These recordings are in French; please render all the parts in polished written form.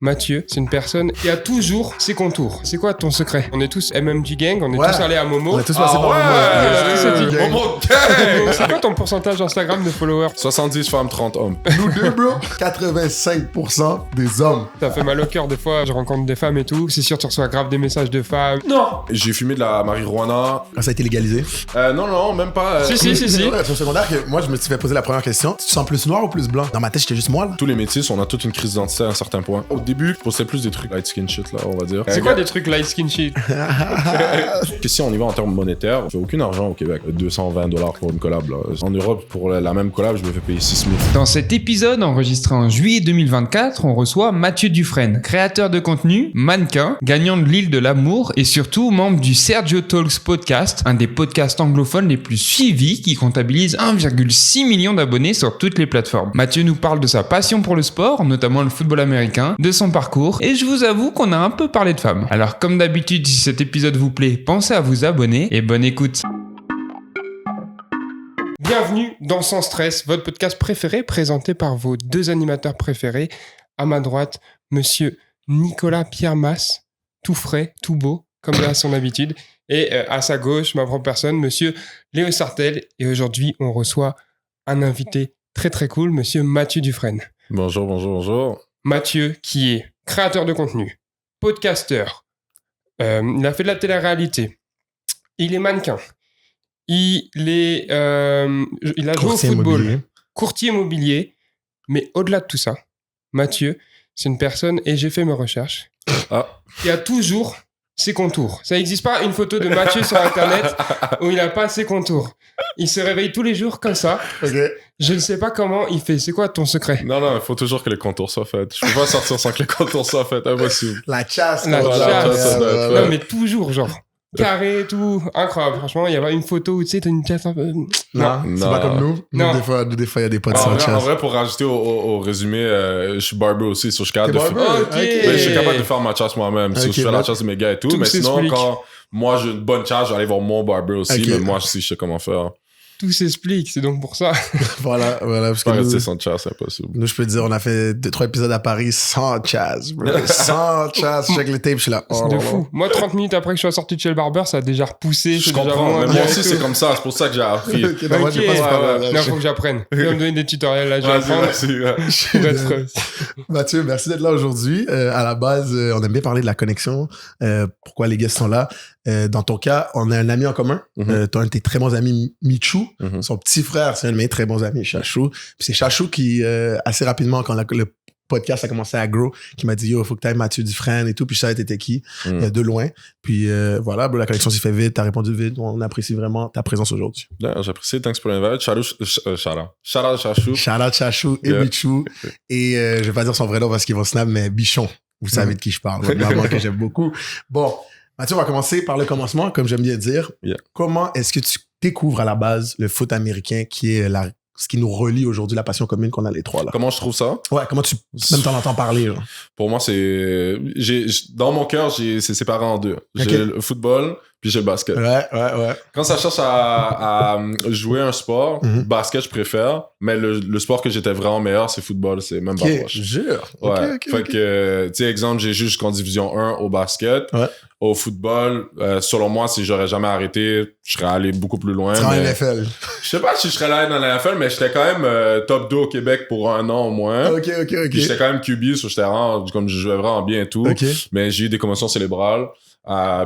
Mathieu, c'est une personne qui a toujours ses contours. C'est quoi ton secret? On est tous MMG Gang, on est tous allés à Momo. On est tous passés par Momo. Momo Gang. C'est quoi ton pourcentage Instagram de followers? 70 femmes, 30 hommes. Nous deux, bro, 85% des hommes. Ça fait mal au cœur des fois, je rencontre des femmes et tout. C'est sûr, tu reçois grave des messages de femmes. Non! J'ai fumé de la marijuana. Quand ça a été légalisé? Non, même pas. Si. C'est au secondaire que moi, je me suis fait poser la première question. Tu te sens plus noir ou plus blanc? Dans ma tête, j'étais juste moi, là. Tous les métis, on a toute une crise d'identité à un certain point. Au début, je postais plus des trucs light skin shit, là, on va dire. C'est quoi des trucs light skin shit? Que si on y va en termes monétaires, je fais aucun argent au Québec. $220 pour une collab, là. En Europe, pour la même collab, je me fais payer 6 000. Dans cet épisode enregistré en juillet 2024, on reçoit Mathieu Dufresne, créateur de contenu, mannequin, gagnant de l'île de l'amour et surtout membre du Sergio Talks podcast, un des podcasts anglophones les plus suivis qui comptabilise 1,6 million d'abonnés sur toutes les plateformes. Mathieu nous parle de sa passion pour le sport, notamment le football américain, de son parcours et je vous avoue qu'on a un peu parlé de femmes. Alors comme d'habitude, si cet épisode vous plaît, pensez à vous abonner et bonne écoute. Bienvenue dans Sans Stress, votre podcast préféré présenté par vos deux animateurs préférés. À ma droite, monsieur Nicolas Pierre Mas, tout frais, tout beau, comme à son habitude. Et à sa gauche, ma propre personne, monsieur Léo Sartel. Et aujourd'hui, on reçoit un invité très très cool, monsieur Mathieu Dufresne. Bonjour. Mathieu, qui est créateur de contenu, podcasteur, il a fait de la télé-réalité, il est mannequin, il a joué au football, courtier immobilier, mais au-delà de tout ça, Mathieu, c'est une personne, et j'ai fait mes recherches, qui a toujours ses contours. Ça n'existe pas une photo de Mathieu sur Internet où il n'a pas ses contours. Il se réveille tous les jours comme ça. Okay. Je ne sais pas comment il fait. C'est quoi ton secret? Non, il faut toujours que les contours soient faits. Je peux pas sortir sans que les contours soient faits. Impossible. La chasse. La chasse. Ça doit être Non, mais toujours, genre. Carré, tout. Incroyable. Franchement, il y avait une photo où tu sais, t'as une chasse un peu. Non, c'est pas comme nous. Non. Des fois, il y a des potes sans En chasse. vrai, pour rajouter au résumé, je suis barber aussi, so je suis capable de barber? Ok. Mais je suis capable de faire ma chasse moi-même. So, je fais la chasse de mes gars et tout. Mais sinon, s'explique. quand moi j'ai une bonne chasse, j'allais voir mon barber aussi. Ok. Mais moi aussi, je sais comment faire. Tout s'explique. C'est donc pour ça. Voilà, parce que Pas rester nous, sans chasse, c'est impossible. je peux te dire, on a fait 2-3 épisodes à Paris sans chasse, bro. Sans chasse. Check les tapes, je suis là. C'est de fou. Moi, 30 minutes après que je sois sorti de chez le barbeur, ça a déjà repoussé. Je comprends. Mais moi aussi, c'est comme ça. C'est pour ça que j'ai appris. Ok, non, moi, j'ai pas ce problème. Non, faut que j'apprenne. Tu vas me donner des tutoriels là, je vais apprendre. Vas-y. Pour être- Mathieu, merci d'être là aujourd'hui. À la base, on aime bien parler de la connexion. Pourquoi les guests sont là. Dans ton cas, on a un ami en commun. T'as un de tes très bons amis, Michou. Son petit frère, c'est un de mes très bons amis, Chachou. Puis c'est Chachou qui, assez rapidement, quand le podcast a commencé à grow, qui m'a dit, yo, faut que t'ailles Mathieu Dufresne et tout. Puis je savais t'étais qui, de loin. Puis voilà, bro, la connexion s'est fait vite, t'as répondu vite. On apprécie vraiment ta présence aujourd'hui. J'apprécie. Thanks pour l'invite. Shout out Chachou. Shout out Chachou et Michou. Et je vais pas dire son vrai nom parce qu'ils vont snap, mais Bichon. Vous savez de qui je parle. Votre maman que j'aime beaucoup. Bon, Mathieu, on va commencer par le commencement, comme j'aime bien dire. Yeah. Comment est-ce que tu découvres à la base le foot américain qui est ce qui nous relie aujourd'hui, la passion commune qu'on a les trois là? Comment je trouve ça? Ouais, comment tu même t'en entends parler là? Pour moi, dans mon cœur, c'est séparé en deux. J'ai le football, puis j'ai le basket. Ouais. Quand ça cherche à jouer un sport, basket, je préfère. Mais le sport que j'étais vraiment meilleur, c'est football. C'est même pas proche. Jure. Ouais. Ok. Fait que, tu sais, exemple, j'ai joué jusqu'en division 1 au basket. Ouais. Au football, selon moi, si j'aurais jamais arrêté, je serais allé beaucoup plus loin. Tu seras en mais... NFL. Je sais pas si je serais allé dans la NFL, mais j'étais quand même top 2 au Québec pour 1 an au moins. Ok. Puis j'étais quand même QB, so j'étais vraiment, comme je jouais vraiment bien et tout. Ok. Mais j'ai eu des commotions cérébrales.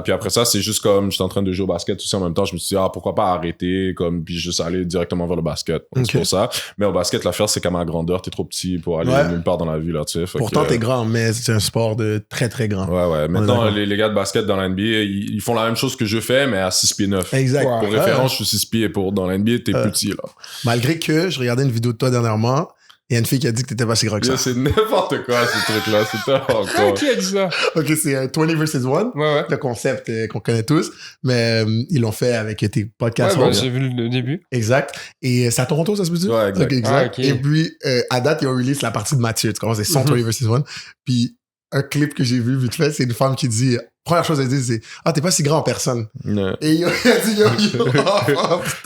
Puis après ça, c'est juste comme j'étais en train de jouer au basket tout ça en même temps. Je me suis dit, pourquoi pas arrêter, comme, puis juste aller directement vers le basket. Donc, c'est pour ça. Mais au basket, l'affaire, c'est qu'à ma grandeur, t'es trop petit pour aller nulle part dans la vie, là, tu sais. Pourtant, t'es grand, mais c'est un sport de très, très grand. Ouais. Maintenant, les gars de basket dans la NBA, ils font la même chose que je fais, mais à 6 pieds 9. Exact. Pour référence, je suis 6 pieds. Dans la NBA, t'es petit, là. Malgré que je regardais une vidéo de toi dernièrement, il y a une fille qui a dit que t'étais pas si grand que ça. C'est n'importe quoi, ce truc-là. C'est n'importe quoi. Qui a dit ça? Ok, c'est 20 versus 1. Ouais. Le concept qu'on connaît tous, mais ils l'ont fait avec tes podcasts. J'ai vu le début. Exact. Et c'est à Toronto, ça se peut dire? Ouais, exact. Ok, exact. Ok. Et puis, à date, ils ont release la partie de Mathieu. Tu comprends? C'est son 20 versus 1. Puis, un clip que j'ai vu vite fait, c'est une femme qui dit première chose, elle dit, c'est « Ah, t'es pas si grand en personne. Ouais. » Et il a dit « Yo,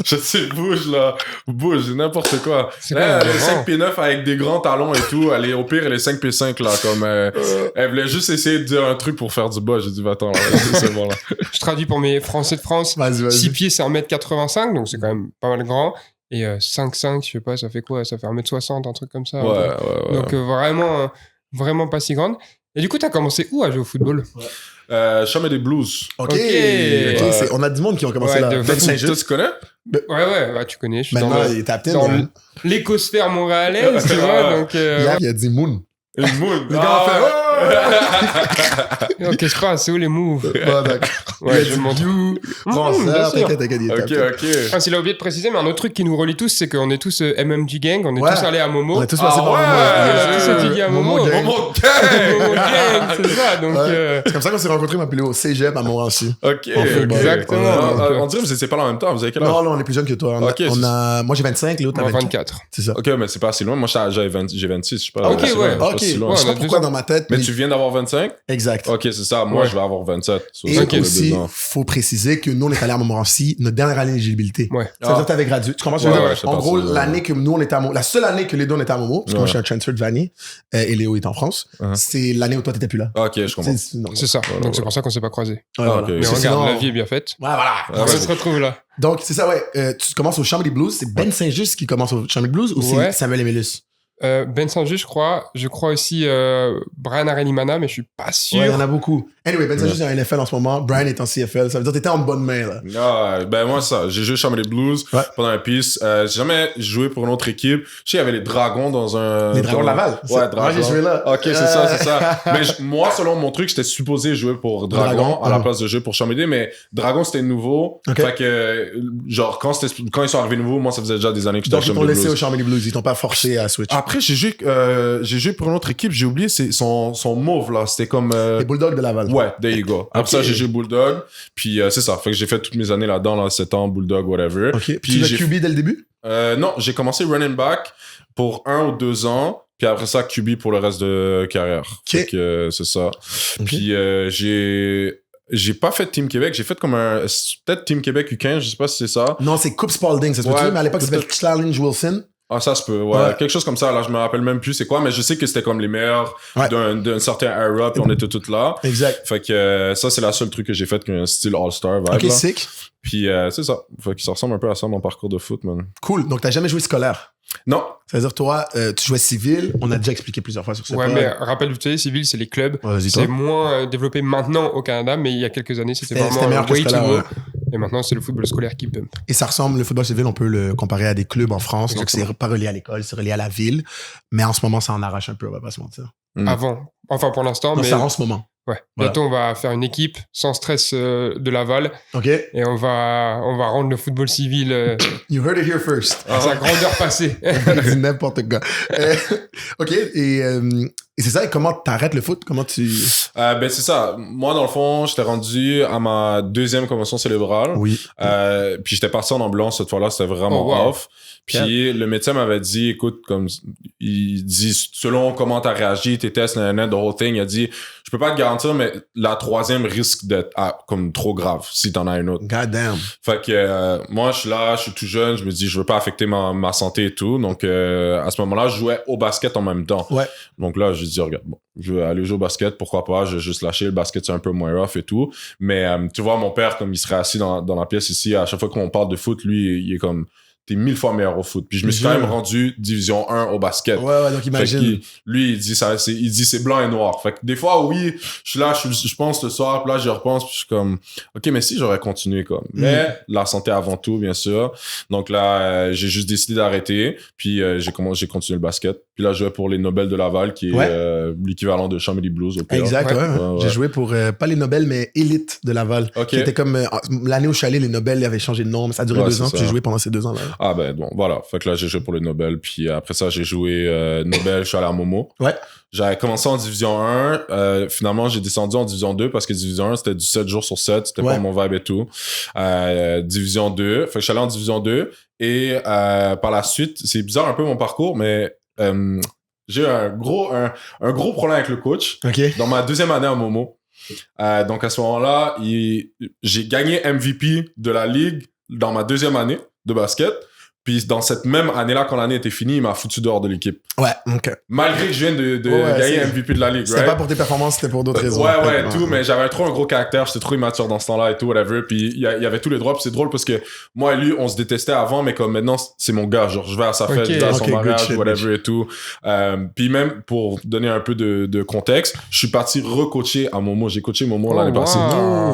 Je sais, bouge, n'importe quoi. C'est Là, quand elle même est 5 pieds 9 avec des grands talons et tout. Au pire, elle est 5 pieds 5, là, comme, elle voulait juste essayer de dire un truc pour faire du bas. J'ai dit, va attends, là, c'est bon, là. Je traduis pour mes Français de France. Vas-y. 6 pieds, c'est 1m85, donc c'est quand même pas mal grand. Et 5'5", je sais pas, ça fait quoi? Ça fait 1m60, un truc comme ça. Ouais. Donc vraiment pas si grande. Et du coup, t'as commencé où à jouer au football? Chambre des Blues. OK. Ouais. On a du monde qui ont commencé Ouais, là. de Ben fou. Saint-Just. Toi, tu connais? Ouais, tu connais. Je suis Maintenant, il est capitaine. dans hein. l'écosphère montréalaise, tu vois. Donc, Hier, il a dit Moon. Une moule. Les gars ont fait oh, qu'est-ce qui se passe? C'est où les moves? Ah, d'accord. Ouais, Il je a dit montre. You. Bon, bien ça, sûr. t'inquiète, il est capitaine. Ok. Ah, s'il a oublié de préciser, mais un autre truc qui nous relie tous, c'est qu'on est tous MMG Gang, on est Ouais. tous allés à Momo. On est tous passés par ouais. Momo. On a tous étudié à Momo. Momo Gang. Momo Momo Gang! Gang, c'est ça. Donc, Ouais. C'est comme ça qu'on s'est rencontrés, m'appelé au cégep à Montrancy. Ok. Exactement. On dirait que vous étiez pas là en même temps. Vous avez quel âge? Non, on est plus jeunes que toi. Ok, Moi, j'ai 25, l'autre a 24. 24. C'est ça. Ok, mais c'est pas assez loin. Moi, j'ai 26. Je sais pas. Ah, ok, c'est ouais. loin, Ok, c'est pas si loin. Ouais, je sais on a pas pourquoi 2 ans. dans ma tête. Mais tu viens d'avoir 25? Exact. Ok, c'est ça. Moi, Ouais. je vais avoir 27. So, Et c'est pour le aussi, 2 ans. faut préciser que nous, on est allés à Montmorency, notre dernière année d'éligibilité. Ouais. Ça veut Ah. dire que t'avais gradué. Tu comprends ce que Ouais, je veux ouais, dire? je En pense gros, que- l'année que nous, on était à Momo, la seule année que les deux, on était à Momo, parce que moi, Ouais. je suis un transfer de Vanny, et Léo est en France, c'est l'année où toi, t'étais plus là. Ok, je comprends. Non. C'est ça. Voilà, Donc, c'est pour ça qu'on s'est pas croisés. Ouais, Ah, voilà. ok. Mais Mais Parce que regarde, sinon- la vie est bien faite. Ouais, voilà. Ah, On ouais. se retrouve là. Donc, c'est ça, ouais. Tu commences au Chambly Blues. C'est Ben Saint-Just qui commence au Chambly Blues ou Ouais. c'est Samuel Emilus? Ben Saint-Just, je crois. Je crois aussi Brian Arenimana, mais je suis pas sûr. Ouais, il y en a beaucoup. Anyway, Ben Saint-Just est en NFL en ce moment. Brian est en CFL. Ça veut dire que t'étais en bonne main, là. Ah, ben moi, ça. J'ai joué Chambre des Blues Ouais. pendant un piece. J'ai jamais joué pour une autre équipe. Je sais, il y avait les Dragons dans un... Les Dragons de Laval. Ouais, Dragons. Moi, j'ai joué là. Ok, c'est ça. Mais moi, selon mon truc, j'étais supposé jouer pour Dragons à la place de jouer pour Chambre des, mais Dragons, c'était nouveau. Ok. Fait que, genre, quand ils sont arrivés nouveaux, moi, ça faisait déjà des années que j'étais à Donc, ils Chambre t'ont des laissé Blues. au Chambly Blues. Ils t'ont pas forcé à switch. Après, j'ai joué pour une autre équipe. J'ai oublié son mauve, là. C'était comme... Les Bulldogs de Laval. Ouais, there you go. Après Ok. ça, j'ai joué Bulldog. Puis c'est ça. Fait que j'ai fait toutes mes années là-dedans, là, 7 ans, Bulldog, whatever. OK. Puis Puis tu j'ai- l'as QB dès le début? Non, j'ai commencé running back pour 1 ou 2 ans. Puis après ça, QB pour le reste de carrière. Fait que c'est ça. Puis j'ai pas fait Team Québec. J'ai fait comme peut-être Team Québec U15, je sais pas si c'est ça. Non, c'est Coupe Spalding, ça se peut-tu? Ouais, Mais à l'époque, ça s'appelait peut-être. Challenge Wilson. Ah, ça se peut, ouais. Ouais. Quelque chose comme ça. Là, je me rappelle même plus c'est quoi, mais je sais que c'était comme les meilleurs Ouais. d'un certain era, puis on était tous là. Exact. Fait que ça, c'est la seule truc que j'ai fait qu'un style All-Star vibe. OK, là. sick. Puis c'est ça. Fait que ça ressemble un peu à ça, mon parcours de foot, man. Cool. Donc, t'as jamais joué scolaire. Non. C'est-à-dire, toi, tu jouais civil. On a déjà expliqué plusieurs fois sur ce Ouais, pod. mais rappel du télé, civil, c'est les clubs. Ouais, vas-y, C'est toi. moins développé maintenant au Canada, mais il y a quelques années, c'était C'était vraiment meilleur que way to scolaire, go. ouais. Et maintenant, c'est le football scolaire qui pump. Et ça ressemble, le football civil, on peut le comparer à des clubs en France. Exactement. Donc, c'est pas relié à l'école, c'est relié à la ville. Mais en ce moment, ça en arrache un peu, on va pas se mentir. Mm. Avant. Enfin, pour l'instant, Non, mais c'est en ce moment. ouais. Voilà. Bientôt, on va faire une équipe sans stress de Laval OK? et on va rendre le football civil You heard it here first. à sa grandeur passée. C'est n'importe quoi. OK, et c'est ça, et comment t'arrêtes le foot? Comment tu... Ben c'est ça. Moi, dans le fond, j'étais rendu à ma 2e commotion cérébrale. Oui. Puis j'étais parti en ambulance cette fois-là, c'était vraiment Oh, wow. off. Puis le médecin m'avait dit, écoute, comme il dit, selon comment t'as réagi, tes tests, the whole thing, il a dit, je peux pas te garantir, mais la 3e risque d'être comme trop grave si t'en as une autre. God damn. Fait que moi, je suis là, je suis tout jeune, je me dis, je veux pas affecter ma santé et tout. Donc à ce moment-là, je jouais au basket en même temps. Ouais. Donc là, je dis, regarde, bon, je vais aller jouer au basket, pourquoi pas, je vais juste lâcher, le basket c'est un peu moins rough et tout. Mais tu vois, mon père, comme il serait assis dans la pièce ici, à chaque fois qu'on parle de foot, lui, il est comme, t'es 1000 fois meilleur au foot. Puis je me suis quand même rendu division 1 au basket. Ouais, donc imagine. Fait lui, il dit ça, il dit c'est blanc et noir. Fait que des fois, oui, je suis là, je pense le soir, puis là, je repense, puis je suis comme, ok, mais si j'aurais continué, comme. Mais la santé avant tout, bien sûr. Donc là, j'ai juste décidé d'arrêter, puis j'ai continué le basket. Puis là, je jouais pour les Nobel de Laval, qui est l'équivalent de Chambly Blues au pire. Exact, ouais. Ouais. J'ai joué pour, pas les Nobel, mais Élite de Laval. Ok. Qui était comme, l'année où je suis allé, les Nobel avaient changé de nom, mais ça a duré Ouais, 2 ans, c'est puis ça. j'ai joué pendant ces 2 ans-là. Ah ben bon, voilà. Fait que là, j'ai joué pour les Nobel. Puis après ça, j'ai joué Nobel, je suis allé à Momo. Ouais. J'avais commencé en Division 1. Finalement, j'ai descendu en Division 2 parce que Division 1, c'était du 7 jours sur 7. C'était pas mon vibe et tout. Division 2. Fait que je suis allé en Division 2. Et par la suite, c'est bizarre un peu mon parcours, mais j'ai eu un gros problème avec le coach OK. dans ma 2e année à Momo. Donc à ce moment-là, j'ai gagné MVP de la ligue dans ma 2e année de basket. Puis dans cette même année-là, quand l'année était finie, il m'a foutu dehors de l'équipe. Ouais, ok. Malgré que je viens de gagner MVP de la ligue, C'était pas pour tes performances, c'était pour d'autres raisons. Ouais, tout, mais j'avais trop un gros caractère, j'étais trop immature dans ce temps-là et tout, whatever. Puis il y avait tous les droits, puis c'est drôle parce que moi et lui, on se détestait avant, mais comme maintenant, c'est mon gars. Genre, je vais à sa fête, je vais à son mariage, whatever et tout. Puis même, pour donner un peu de contexte, je suis parti recoacher à Momo. J'ai coaché Momo l'année passée.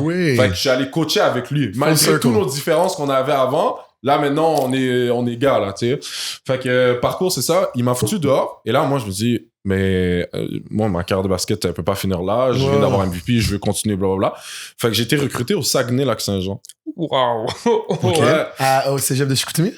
Oui. Fait que je suis allé coacher avec lui. Malgré toutes nos différences qu'on avait avant, là, maintenant, on est gars, là, tu sais. Fait que, parcours, c'est ça. Il m'a foutu dehors. Et là, moi, je me dis, mais moi, ma carrière de basket, elle peut pas finir là. Je viens d'avoir MVP, je veux continuer, blablabla. Fait que j'ai été recruté au Saguenay-Lac-Saint-Jean. Waouh! Ok. Ouais. Au cégep de Chicoutimi?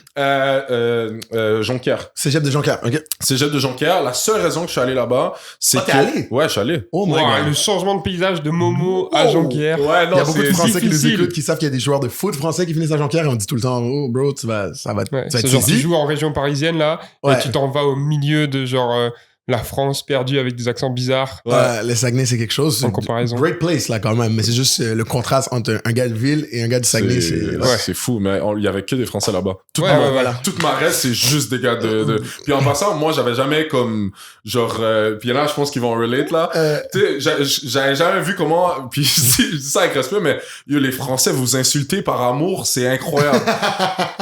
Jonquière. Cégep de Jonquière, ok. Cégep de Jonquière. La seule raison que je suis allé là-bas, c'est que... t'es allé? Ouais, je suis allé. Oh my God. Le changement de paysage de Momo à Jonquière. Ouais, non, Il y a beaucoup de Français qui nous difficile. écoutent, qui savent qu'il y a des joueurs de foot français qui finissent à Jonquière et on dit tout le temps, oh bro, ça va Ouais, être c'est genre tu saisi. joues en région parisienne là, Ouais. et tu t'en vas au milieu de genre la France perdue avec des accents bizarres. Ouais, le Saguenay, c'est quelque chose. En comparaison. Great place, là, quand même. Mais c'est juste le contraste entre un gars de ville et un gars du Saguenay. C'est fou, mais il y avait que des Français là-bas. Voilà. Toute ma reste, c'est juste des gars de... Puis en passant, moi, j'avais jamais comme... Genre... puis là, je pense qu'ils vont relate, là. Tu sais, j'avais jamais vu comment... Puis je dis ça avec respect, mais les Français vous insultez par amour, c'est incroyable.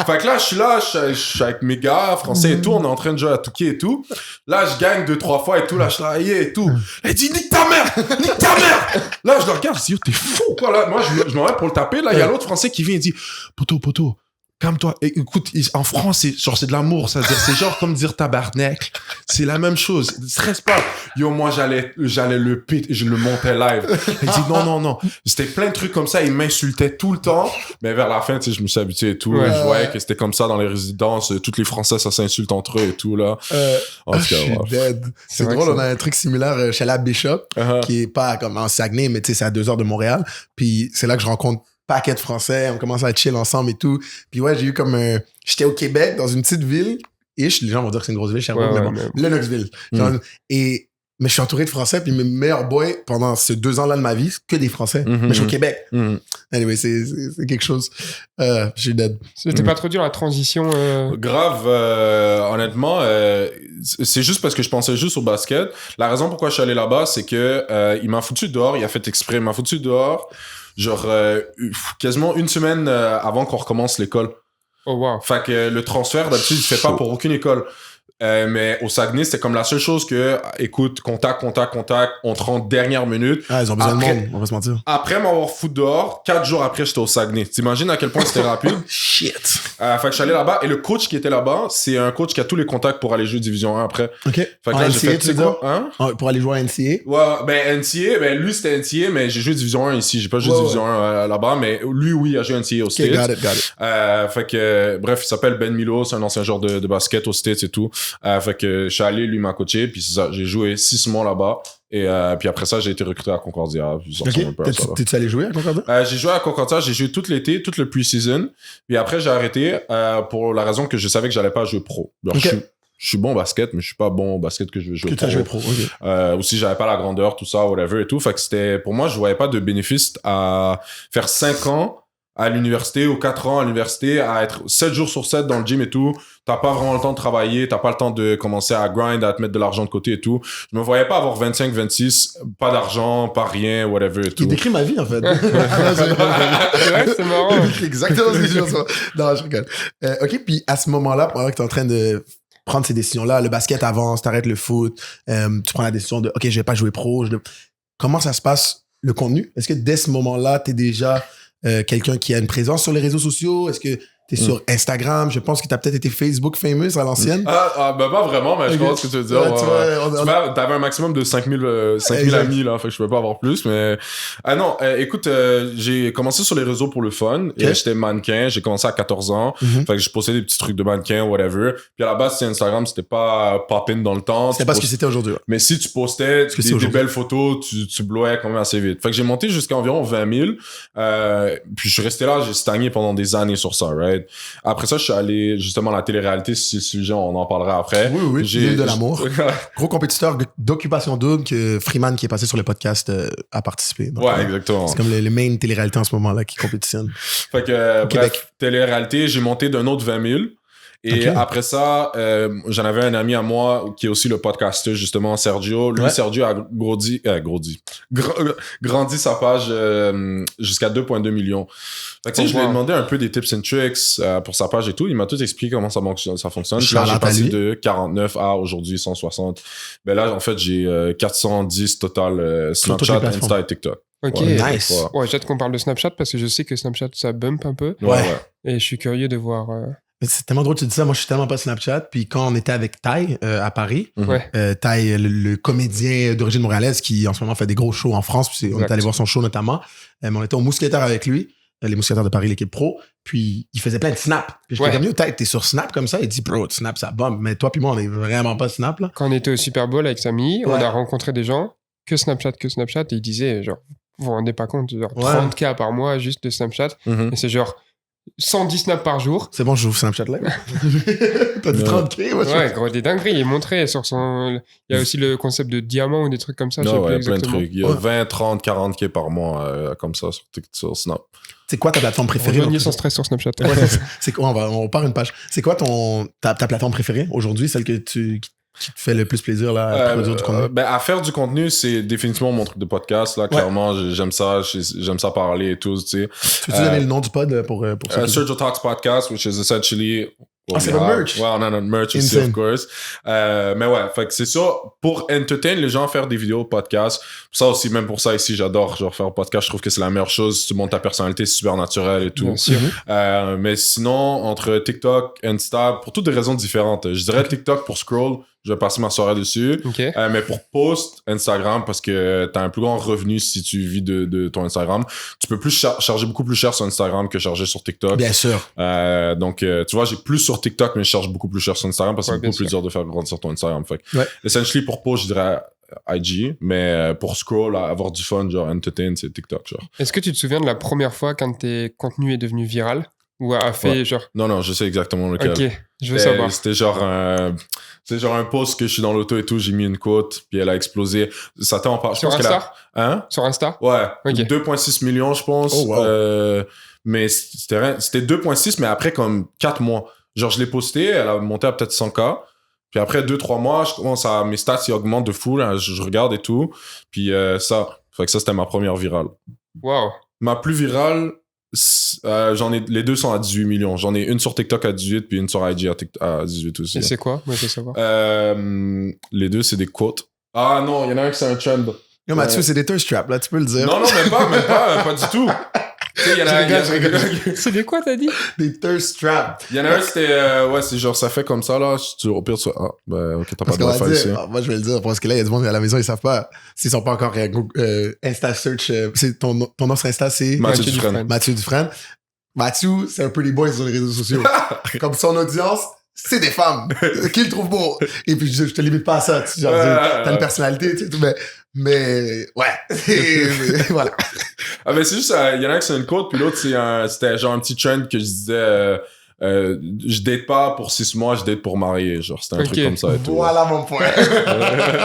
Fait que là, je suis avec mes gars français et tout, on est en train de jouer à Touquet et tout. Là, je gagne 2-3 fois et tout, là, je suis là, yeah, et tout. Il dit, nique ta mère! Nique ta mère! Là, je le regarde, je dis, yo, t'es fou, quoi, là. Moi, je m'en vais pour le taper, là, il y a l'autre Français qui vient et dit, poto, calme-toi. Et, écoute, en France, c'est de l'amour, ça veut dire, c'est genre comme dire tabarnak. C'est la même chose. Stresse pas. Yo, moi, j'allais le pit, je le montais live. Il dit, non. C'était plein de trucs comme ça, il m'insultait tout le temps. Mais vers la fin, tu sais, je me suis habitué et tout. Je voyais que c'était comme ça dans les résidences. Tous les Français, ça s'insulte entre eux et tout, là. En tout cas, je suis dead. C'est drôle, on a un truc similaire chez la Bishop, qui est pas comme en Saguenay, mais tu sais, c'est à 2 heures de Montréal. Puis c'est là que je rencontre paquet de Français, on commence à chill ensemble et tout. Puis ouais, j'ai eu comme j'étais au Québec, dans une petite ville, les gens vont dire que c'est une grosse ville, Sherbrooke, mais bon, Lennoxville. Mais je suis entouré de Français, puis mes meilleurs boys, pendant ces 2 ans-là de ma vie, c'est que des Français. Mais je suis au Québec. Anyway, c'est quelque chose. Je suis dead. C'était pas trop dur la transition Grave, honnêtement, c'est juste parce que je pensais juste au basket. La raison pourquoi je suis allé là-bas, c'est que il m'a foutu dehors, il a fait exprès, il m'a foutu dehors, genre quasiment une semaine avant qu'on recommence l'école. Oh wow. Fait que le transfert, d'habitude, il se fait pas pour aucune école. Mais au Saguenay, c'était comme la seule chose que, écoute, contact, on te rend dernière minute. Ah, ils ont besoin de monde, on va se mentir. Après m'avoir foutu dehors, 4 jours après, j'étais au Saguenay. T'imagines à quel point c'était rapide? Shit. Fait que je suis allé là-bas, et le coach qui était là-bas, c'est un coach qui a tous les contacts pour aller jouer Division 1 après. OK. Fait que en là, NCA, j'ai fait, tu sais quoi? Hein? Pour aller jouer à NCA? Ouais, ben NCA, lui c'était NCA, mais j'ai joué Division 1 ici. J'ai pas joué Division 1 là-bas, mais lui, oui, il a joué NCA au States. Got it. Fait que, bref, il s'appelle Ben Milo, c'est un ancien joueur de basket au States et tout. Fait que je suis allé, lui m'a coaché, puis c'est ça, j'ai joué 6 mois là-bas. Et puis après ça, j'ai été recruté à Concordia. Ok. T'es-tu allé jouer à Concordia? J'ai joué à Concordia, j'ai joué tout l'été, tout le pre-season. Puis après, j'ai arrêté pour la raison que je savais que j'allais pas jouer pro. Alors, je suis bon au basket, mais je suis pas bon au basket que je veux jouer pro. Que t'as joué pro, ok. Aussi, j'avais pas la grandeur, tout ça, whatever et tout. Fait que c'était, pour moi, je voyais pas de bénéfice à faire 5 ans à l'université ou 4 ans à l'université, à être 7 jours sur 7 dans le gym et tout. T'as pas vraiment le temps de travailler, t'as pas le temps de commencer à grind, à te mettre de l'argent de côté et tout. Je me voyais pas avoir 25, 26, pas d'argent, pas rien, whatever et tout. Il décrit ma vie, en fait. C'est vrai, c'est marrant. Il décrit exactement ce que je veux dire. Non, je rigole. OK, puis à ce moment-là, pendant que t'es en train de prendre ces décisions-là, le basket avance, t'arrêtes le foot, tu prends la décision de « OK, je vais pas jouer pro. » Comment ça se passe, le contenu? Est-ce que dès ce moment-là, t'es déjà quelqu'un qui a une présence sur les réseaux sociaux? Est-ce que t'es sur Instagram? Je pense que t'as peut-être été Facebook famous à l'ancienne. Ben pas vraiment, mais je pense que tu veux dire. Ouais, t'avais un maximum de 5000 amis, là. Fait que je peux pas avoir plus, mais... Ah non, écoute, j'ai commencé sur les réseaux pour le fun. Et j'étais mannequin. J'ai commencé à 14 ans. Fait que je postais des petits trucs de mannequin, whatever. Puis à la base, Instagram, c'était pas poppin' dans le temps. C'était pas ce que c'était aujourd'hui. Mais si tu postais des belles photos, tu blowais quand même assez vite. Fait que j'ai monté jusqu'à environ 20 000. Puis je suis resté là, j'ai stagné pendant des années sur ça, right? mais après ça, je suis allé justement à la télé-réalité. Si le sujet, on en parlera après. Oui, l'île de l'amour. Gros compétiteur d'Occupation Double que Freeman, qui est passé sur le podcast, a participé. Donc, exactement. C'est comme les main télé-réalité en ce moment-là qui compétitionnent. Fait que, bref, télé-réalité, j'ai monté d'un autre 20 000. Et après ça, j'en avais un ami à moi qui est aussi le podcaster, justement, Sergio. Lui, Sergio a grandi sa page jusqu'à 2,2 millions. Fait que, je lui ai demandé un peu des tips and tricks pour sa page et tout. Il m'a tout expliqué comment ça fonctionne. Là, j'ai passé de 49 à aujourd'hui 160. Ben là, en fait, j'ai 410 total Snapchat, Insta et TikTok. Ok, nice. Ouais, j'ai hâte qu'on parle de Snapchat parce que je sais que Snapchat, ça bump un peu. Ouais. Et je suis curieux de voir... C'est tellement drôle que tu dis ça. Moi, je suis tellement pas Snapchat. Puis quand on était avec Ty à Paris, Ty, le comédien d'origine montréalaise qui en ce moment fait des gros shows en France, puis on est allé voir son show notamment. Mais on était au Mousquetaire avec lui, les Mousquetaires de Paris, l'équipe pro. Puis il faisait plein de snaps. Puis j'étais comme, Ty, t'es sur Snap comme ça? Il dit, bro, Snap, ça bombe. Mais toi puis moi, on est vraiment pas Snap, là. Quand on était au Super Bowl avec Samy, on a rencontré des gens que Snapchat. Et ils disaient, genre, vous vous rendez pas compte, genre 30K par mois juste de Snapchat. Et c'est genre 110 snaps par jour. C'est bon, je joue Snapchat là. T'as dit 30K? Ouais, gros, des dingueries. Il montrait sur son... Il y a aussi le concept de diamant ou des trucs comme ça. Non, plein de trucs. Il y a 20, 30, 40K par mois comme ça sur Snap. C'est quoi ta plateforme préférée? Rejoignez sans stress sur Snapchat. C'est quoi? On part une page. C'est quoi ta plateforme préférée aujourd'hui? Celle qui te fait le plus plaisir là, à produire du contenu? À faire du contenu, c'est définitivement mon truc de podcast. Là, clairement, j'aime ça parler et tout. Tu sais. Tu veux donner le nom du pod pour ça? Sergio Talks Podcast, which is essentially... c'est notre merch? Ouais, on a notre merch aussi, of course. Mais ouais, fait que c'est ça. Pour entertain les gens, faire des vidéos, podcasts. Ça aussi, même pour ça ici, j'adore faire podcast. Je trouve que c'est la meilleure chose. Tu montes ta personnalité, c'est super naturel et tout. Bien sûr. Mais sinon, entre TikTok, Insta, pour toutes des raisons différentes. Je dirais TikTok pour scroll. Je vais passer ma soirée dessus. Mais pour post, Instagram, parce que t'as un plus grand revenu si tu vis de ton Instagram. Tu peux plus charger beaucoup plus cher sur Instagram que charger sur TikTok. Bien sûr. Donc, tu vois, j'ai plus sur TikTok, mais je charge beaucoup plus cher sur Instagram parce que c'est beaucoup plus dur de faire grandir ton Instagram. Fait essentially, pour post, je dirais IG, mais pour scroll, avoir du fun, genre entertain, c'est TikTok, genre. Est-ce que tu te souviens de la première fois quand tes contenus est devenu viral? Ou a fait genre... Non, je sais exactement lequel. Ok, je veux savoir. C'était genre un post que je suis dans l'auto et tout, j'ai mis une quote, puis elle a explosé. Ça t'en parle. Sur Insta? Sur Insta? Ouais. 2,6 millions, je pense. Oh, wow. Mais c'était 2,6, mais après comme 4 mois. Genre, je l'ai posté, elle a monté à peut-être 100K. Puis après 2-3 mois, je commence mes stats, ils augmentent de fou. Là, je regarde et tout. Puis ça. Fait que ça, c'était ma première virale. Wow. Ma plus virale... les deux sont à 18 millions. J'en ai une sur TikTok à 18 puis une sur IG à 18 aussi. Et c'est quoi? Moi, je veux savoir. Les deux, c'est des quotes. Ah non, il y en a un qui c'est un trend. Yo, Mathieu, c'est des thirst traps, là, tu peux le dire. Non, même pas du tout. Tu sais, il y en a C'est de quoi, t'as dit? Des thirst traps. Il y en a un, c'était... c'est genre, ça fait comme ça, là. Au pire, ok, t'as pas de wifi ici. Moi, je vais le dire, parce que là, il y a du monde à la maison, ils savent pas. S'ils sont pas encore Insta search, c'est ton nom sur Insta, c'est... Mathieu Dufresne. Mathieu Dufresne. Mathieu, c'est un peu les boys sur les réseaux sociaux. Comme son audience, c'est des femmes. Qui le trouvent beau? Et puis, je te limite pas à ça. Tu genre, t'as une personnalité, tu sais, mais ouais. Voilà. Ah, mais c'est juste, il y en a un qui c'est une quote, puis l'autre, c'était genre un petit trend que je disais, je date pas pour 6 mois, je date pour marier. Genre, c'était un truc comme ça et tout. Voilà mon point.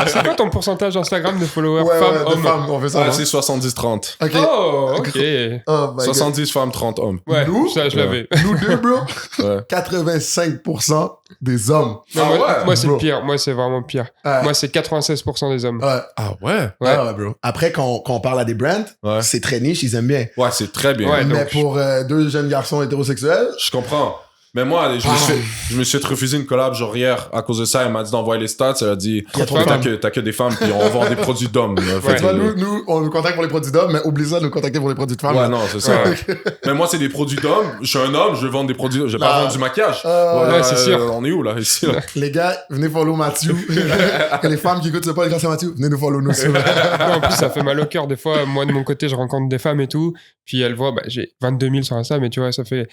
C'est quoi ton pourcentage Instagram de followers femmes, on fait ça. C'est 70-30. Okay. Oh, ok. Oh, 70 femmes, 30 hommes. Ouais, nous, ça, je l'avais. Nous deux, bro. Ouais. 85% des hommes. Non, moi, c'est bro. le pire. Moi, c'est vraiment le pire. Moi, c'est 96% des hommes. Ouais. Ah ouais? Ouais, bro. Après, quand on parle à des brands, c'est très niche, ils aiment bien. Ouais, c'est très bien. Ouais, mais pour deux jeunes garçons hétérosexuels... Je comprends. Mais moi, je me suis fait refuser une collab genre hier à cause de ça. Elle m'a dit d'envoyer les stats. Elle a dit t'as que des femmes puis on vend des produits d'hommes. Tu vois, nous, on nous contacte pour les produits d'hommes, mais oublie ça de nous contacter pour les produits de femmes. Ouais, non, c'est ça. Mais moi, c'est des produits d'hommes. Je suis un homme, je vais vendre des produits. Je vais pas vendre du maquillage. Ouais, c'est sûr. On est où là ici là? Les gars, venez follow Mathieu. Les femmes qui écoutent ce podcast, c'est Mathieu. Venez nous follow nous. En plus, ça fait mal au cœur. Des fois, moi, de mon côté, je rencontre des femmes et tout. Puis elles voient, j'ai 22 000 sur Insta, mais tu vois, ça fait...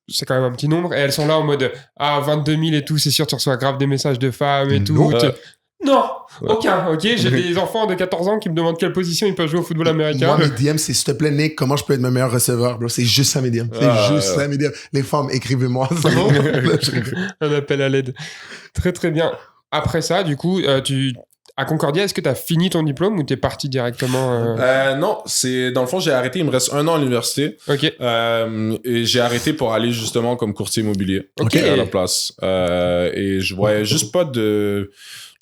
c'est quand même un petit nombre. Et elles sont là en mode 22 000 et tout, c'est sûr, tu reçois grave des messages de femmes et tout. Non, aucun. Ok, j'ai des enfants de 14 ans qui me demandent quelle position ils peuvent jouer au football américain. Moi, mes DM, c'est s'il te plaît, Nick, comment je peux être mon meilleur receveur, bro? C'est juste ça, mes DM. C'est juste ça, mes DM. Les femmes, écrivez-moi. C'est bon? Un appel à l'aide. Très, très bien. Après ça, du coup, à Concordia, est-ce que tu as fini ton diplôme ou t'es parti directement Non, dans le fond, j'ai arrêté. Il me reste 1 an à l'université. Ok. Et j'ai arrêté pour aller justement comme courtier immobilier Ok. à la place. Et je voyais juste pas de...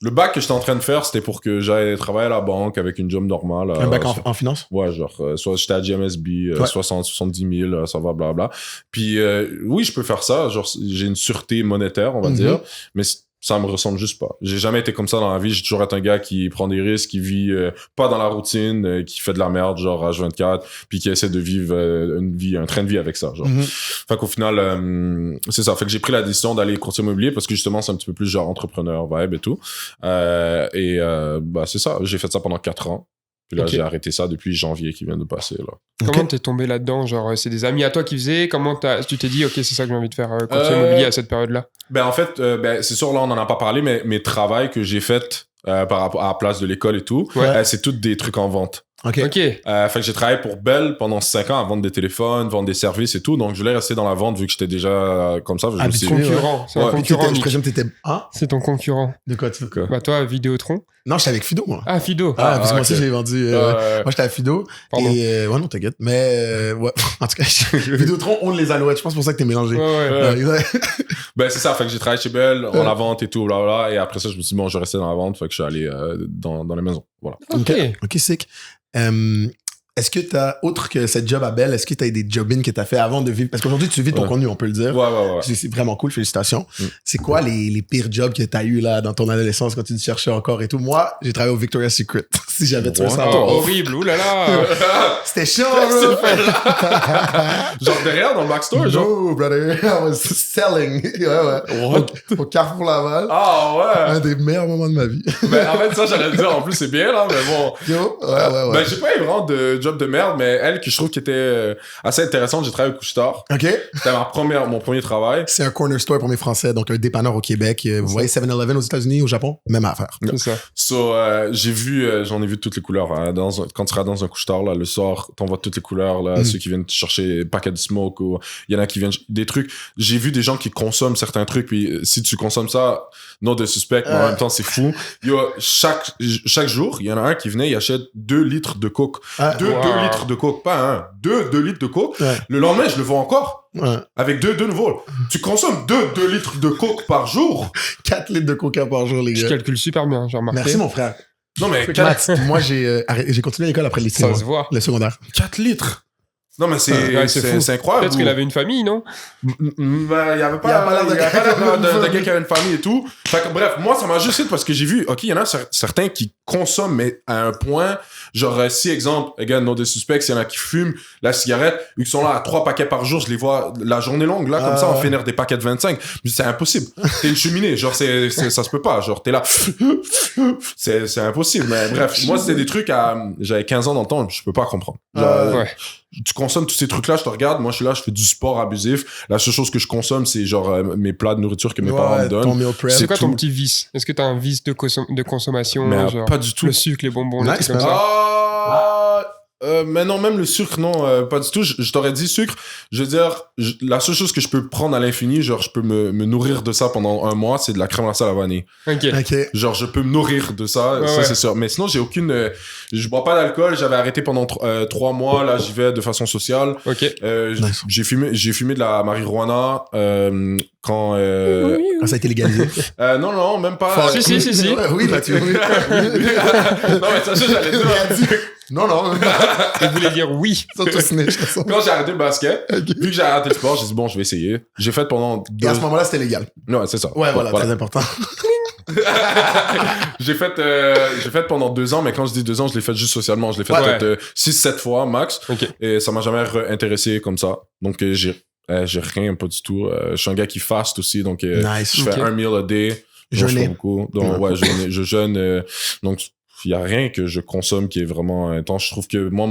Le bac que j'étais en train de faire, c'était pour que j'aille travailler à la banque avec une job normale. Un bac en finance? Ouais, genre, soit j'étais à GMSB, 60, 70 000, ça va, blabla. Puis, oui, je peux faire ça. Genre, j'ai une sûreté monétaire, on va dire. Mais ça me ressemble juste pas. J'ai jamais été comme ça dans la vie. J'ai toujours été un gars qui prend des risques, qui vit pas dans la routine, qui fait de la merde, genre H24, puis qui essaie de vivre un train de vie avec ça, genre. Fait qu'au final, c'est ça. Fait que j'ai pris la décision d'aller courtier immobilier parce que justement, c'est un petit peu plus genre entrepreneur vibe et tout. Bah, c'est ça. J'ai fait ça pendant 4 ans. Puis là, j'ai arrêté ça depuis janvier qui vient de passer, là. Comment t'es tombé là-dedans? Genre, c'est des amis à toi qui faisaient? Comment tu t'es dit, ok, c'est ça que j'ai envie de faire, courtier immobilier à cette période-là? Ben, en fait, c'est sûr, là, on en a pas parlé, mais mes travails que j'ai fait par rapport à la place de l'école et tout, c'est toutes des trucs en vente. Ok. Fait que j'ai travaillé pour Bell pendant 5 ans à vendre des téléphones, vendre des services et tout. Donc, je voulais rester dans la vente vu que j'étais déjà comme ça. Je me suis dit, concurrent. C'est un concurrent. Je présume que t'étais... Ah? C'est ton concurrent. De quoi tu veux? Bah, toi, Vidéotron. Non, j'étais avec Fido, moi. Ah, Fido. Parce que moi aussi, j'ai vendu... moi, j'étais à Fido. Pardon. Et... ouais, non, t'inquiète. Mais... ouais. En tout cas, Vidéotron, on les alouettes. Je pense pour ça que t'es mélangé. Ben, c'est ça. Fait que j'ai travaillé chez Bell, en la vente et tout, blablabla. Et après ça, je me suis dit, bon, je restais dans la vente. Fait que je suis allé dans la maison. Voilà. Ok, sick. Est-ce que t'as, autre que cette job à Bell, est-ce que t'as des job-ins que t'as fait avant de vivre? Parce qu'aujourd'hui, tu vis ton contenu, on peut le dire. Ouais. C'est vraiment cool, félicitations. C'est quoi les pires jobs que t'as eu là dans ton adolescence quand tu te cherchais encore et tout? Moi, j'ai travaillé au Victoria's Secret. Si j'avais tué ça. Horrible, oulala. C'était chiant, bro. Genre derrière, dans le backstore, genre. No, brother. I was selling. Au Carrefour Laval. Ah, ouais. Un des meilleurs moments de ma vie. Ben, en fait, ça, j'allais le dire. En plus, c'est bien, là, mais bon. Ouais. Ben, j'ai pas eu vraiment de job de merde, mais elle, que je trouve qui était assez intéressante, j'ai travaillé au Couche-Tard. Ok. C'était mon premier travail. C'est un corner store pour mes Français, donc un dépanneur au Québec. Vous voyez 7-Eleven aux États-Unis, au Japon, même affaire. C'est ça. So, j'en ai vu toutes les couleurs. Hein. Quand tu seras dans un couche-tard, là, le soir, t'en vois toutes les couleurs, là, ceux qui viennent chercher paquet de smoke, ou il y en a qui viennent des trucs. J'ai vu des gens qui consomment certains trucs, puis si tu consommes ça, non de suspect, mais en même temps, c'est fou. Chaque jour, il y en a un qui venait, il achète 2 litres de coke. 2 litres de coke, pas un. 2 litres de coke. Le lendemain, je le vends encore. Avec 2 nouveaux. Tu consommes 2 litres de coke par jour. 4 litres de coca par jour, les gars. Je calcule super bien, j'ai remarqué. Merci, mon frère. Non, mais moi, j'ai continué l'école après le lycée. Ça se voit. Le secondaire. 4 litres. Non, mais c'est incroyable. Peut-être qu'il avait une famille, non? Il y avait pas l'air de quelqu'un qui avait une famille et tout. Fait que, bref, moi, ça m'a juste fait parce que j'ai vu, OK, il y en a certains qui consomment, mais à un point, genre, si, exemple, again, no disrespect, s'il y en a qui fument la cigarette, vu qu'ils sont là à 3 paquets par jour, je les vois la journée longue, là, comme ça, on finir des paquets de 25. C'est impossible. T'es une cheminée, genre, ça se peut pas. Genre, t'es là, c'est impossible. Mais bref, moi, c'était des trucs j'avais 15 ans dans le temps, je peux pas comprendre. Genre, tu consommes tous ces trucs-là, je te regarde, moi je suis là, je fais du sport abusif. La seule chose que je consomme, c'est genre mes plats de nourriture que mes parents me donnent. C'est quoi ton petit vice? Est-ce que t'as un vice de consommation? Mais genre pas du tout. Le sucre, les bonbons, les trucs comme ça? Mais non, même le sucre, non, pas du tout. Je t'aurais dit sucre. Je veux dire, la seule chose que je peux prendre à l'infini, genre, je peux me nourrir de ça pendant 1 mois, c'est de la crème glacée à la vanille. Ok. Genre, je peux me nourrir de ça, c'est sûr. Mais sinon, j'ai aucune... je bois pas d'alcool, j'avais arrêté pendant 3 mois, là, j'y vais de façon sociale. Ok. Nice. J'ai fumé de la marijuana quand ça a été légalisé. non, même pas. Si. Oui, Mathieu. Oui. Non, mais ça, j'allais dire. Non. Il voulait dire oui. Quand j'ai arrêté le basket, vu que j'ai arrêté le sport, j'ai dit bon, je vais essayer. J'ai fait pendant 2... Et à ce moment-là, c'était légal. Ouais, c'est ça. Ouais, voilà, très important. J'ai fait pendant 2 ans, mais quand je dis 2 ans, je l'ai fait juste socialement. Je l'ai fait peut-être 6-7 fois max. Okay. Et ça m'a jamais intéressé comme ça. Donc, j'ai rien, pas du tout. Je suis un gars qui faste aussi, donc nice. je fais 1 meal a day. Jeûner. beaucoup. Donc, je jeûne. Donc, il y a rien que je consomme qui est vraiment intense. Je trouve que moi,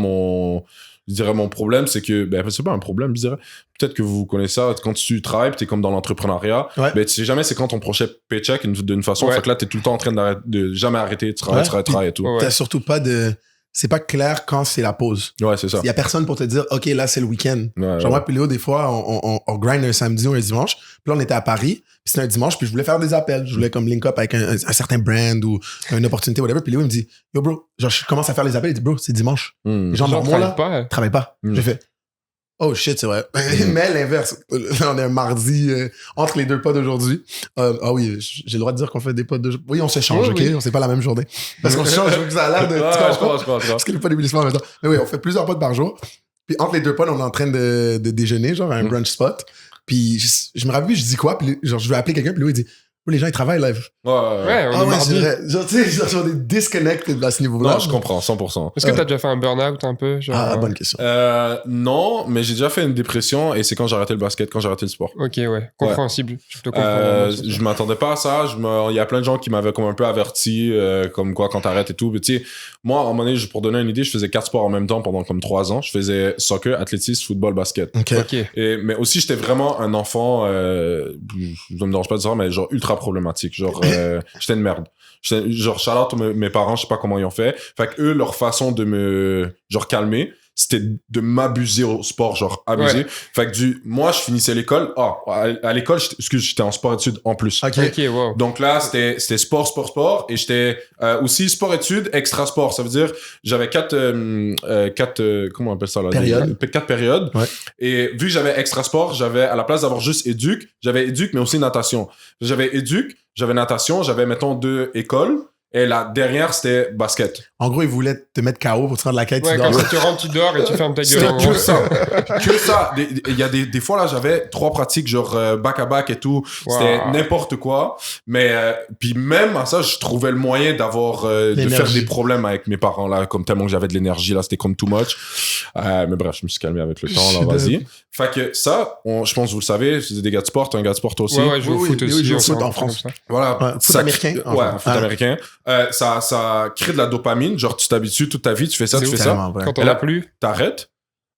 Je dirais mon problème, c'est que, c'est pas un problème, je dirais. Peut-être que vous connaissez ça, quand tu travailles, t'es comme dans l'entrepreneuriat, tu sais jamais c'est quand ton prochain paycheck d'une façon. Fait que là, t'es tout le temps en train de jamais arrêter de travailler et tout. T'as surtout pas de... C'est pas clair quand c'est la pause. Ouais, c'est ça. Il y a personne pour te dire, OK, là, c'est le week-end. Genre, moi, puis Léo, des fois, on grind un samedi ou un dimanche. Puis là, on était à Paris. Puis c'était un dimanche. Puis je voulais faire des appels. Je voulais comme link up avec un certain brand ou une opportunité, whatever. Puis Léo, il me dit, yo, bro, genre, je commence à faire les appels. Il dit, bro, c'est dimanche. Les gens normaux, là, travaillent pas. J'ai fait, oh shit, c'est vrai. Mais l'inverse. On est un mardi entre les deux pods d'aujourd'hui. Ah oui, j'ai le droit de dire qu'on fait des pods d'aujourd'hui. Oui, on s'échange, OK? On sait pas la même journée. Parce qu'on change, je veux que ça a l'air de... je crois. Parce qu'il n'y a pas d'éblouissement en même temps. Mais oui, on fait plusieurs pods par jour. Puis entre les deux pods, on est en train de déjeuner, genre un brunch spot. Puis je me rappelle, je dis quoi? Puis genre, je vais appeler quelqu'un. Puis lui, il dit... Les gens, ils travaillent live. On est mardi. C'est vrai. Genre, tu sais, on est disconnected à ce niveau-là. Non, je comprends, 100%. Est-ce que t'as déjà fait un burn-out un peu? Bonne question. Non, mais j'ai déjà fait une dépression et c'est quand j'ai arrêté le basket, quand j'ai arrêté le sport. Ok, ouais. Compréhensible. Je te comprends. Je m'attendais pas à ça. Il y a plein de gens qui m'avaient comme un peu averti, comme quoi quand t'arrêtes et tout. Mais tu sais, moi, à un moment donné, pour donner une idée, je faisais 4 sports en même temps pendant comme 3 ans. Je faisais soccer, athlétisme, football, basket. Ok. Mais aussi, j'étais vraiment un enfant, ça me dérange pas de dire ça, mais genre ultra problématique. Genre, j'étais une merde. Genre, shout-out mes parents, je sais pas comment ils ont fait. Fait que eux, leur façon de me, genre, calmer, c'était de m'abuser au sport, genre, abuser. Ouais. Fait que moi, je finissais l'école. À l'école, j'étais en sport-études en plus. Ok, wow. Donc là, c'était sport. Et j'étais aussi sport-études, extra-sport. Ça veut dire, j'avais 4 comment on appelle ça là? 4 périodes. Ouais. Et vu que j'avais extra-sport, j'avais, à la place d'avoir juste éduc, j'avais éduc, mais aussi natation. J'avais éduc, j'avais natation, j'avais, mettons, 2 écoles. Et la dernière, c'était basket. En gros, ils voulaient te mettre KO pour te rendre la quête. Ouais, comme ça, tu rentres, tu dors et tu fermes ta gueule. C'était que ça. Que ça. Il y a des fois, là, j'avais 3 pratiques, genre back-à-back et tout. Wow. C'était n'importe quoi. Mais, puis même à ça, je trouvais le moyen d'avoir, de faire des problèmes avec mes parents, là, comme tellement que j'avais de l'énergie, là, c'était comme too much. Mais bref, je me suis calmé avec le temps, là, vas-y. Fait que ça, je pense que vous le savez, c'est des gars de sport, un gars de sport aussi. Ouais, je joue au foot aussi. Je joue au foot en France. Voilà. Foot américain. Ouais, foot américain. Ça crée de la dopamine. Genre, tu t'habitues toute ta vie, tu fais ça, tu fais ça. Quand on l'a plus, t'arrêtes.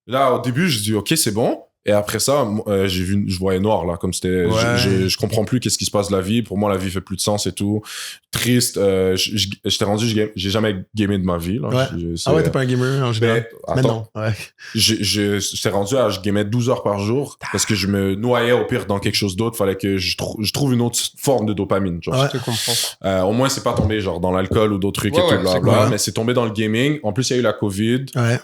Là, au début, je dis, OK, c'est bon. Et après ça, je voyais noir, là, comme c'était, je comprends plus qu'est-ce qui se passe de la vie. Pour moi, la vie fait plus de sens et tout. Triste, j'étais rendu, j'ai jamais gamé de ma vie, là. Ouais, t'es pas un gamer en général. Mais non. Ouais. J'étais rendu je gamais 12 heures par jour parce que je me noyais au pire dans quelque chose d'autre. Fallait que je trouve une autre forme de dopamine, genre. Ouais. Je te comprends. Au moins, c'est pas tombé, genre, dans l'alcool ou d'autres trucs et tout, blablabla. Mais c'est tombé dans le gaming. En plus, il y a eu la COVID. Ouais.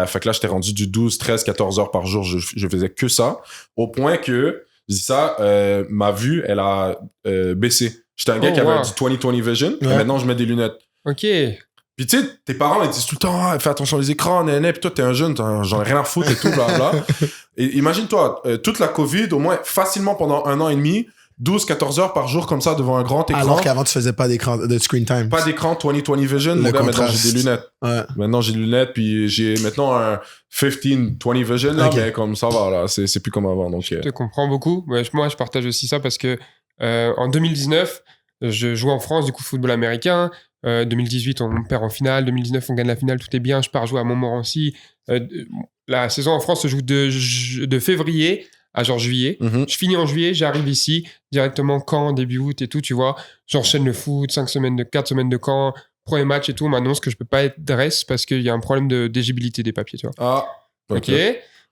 Fait que là, j'étais rendu du 12, 13, 14 heures par jour. Je faisais que ça. Au point que, je dis ça, ma vue, elle a baissé. J'étais un gars qui avait du 20/20 vision. Et maintenant, je mets des lunettes. Ok. Puis tu sais, tes parents, ils disent tout le temps, fais attention aux écrans, puis toi, t'es un jeune, j'en ai rien à foutre et tout, blablabla. Et imagine-toi, toute la COVID, au moins, facilement pendant 1 an et demi, 12-14 heures par jour comme ça devant un grand écran. Alors qu'avant, tu faisais pas d'écran, de screen time. Pas d'écran 20/20 vision. Mon gars, maintenant, j'ai des lunettes. Ouais. Maintenant, j'ai des lunettes, puis j'ai maintenant un 15/20 vision, là, mais comme ça va, là. C'est plus comme avant, donc. Je te comprends beaucoup. Moi, je partage aussi ça parce que, en 2019, je joue en France, du coup, football américain. 2018, on perd en finale. 2019, on gagne la finale, tout est bien. Je pars jouer à Montmorency. La saison en France se joue de février à genre juillet. Je finis en juillet, j'arrive ici, directement camp, début août et tout, tu vois. J'enchaîne le foot, 4 semaines de camp, premier match et tout. On m'annonce que je peux pas être dress parce qu'il y a un problème d'éligibilité des papiers, tu vois. Ah, ok.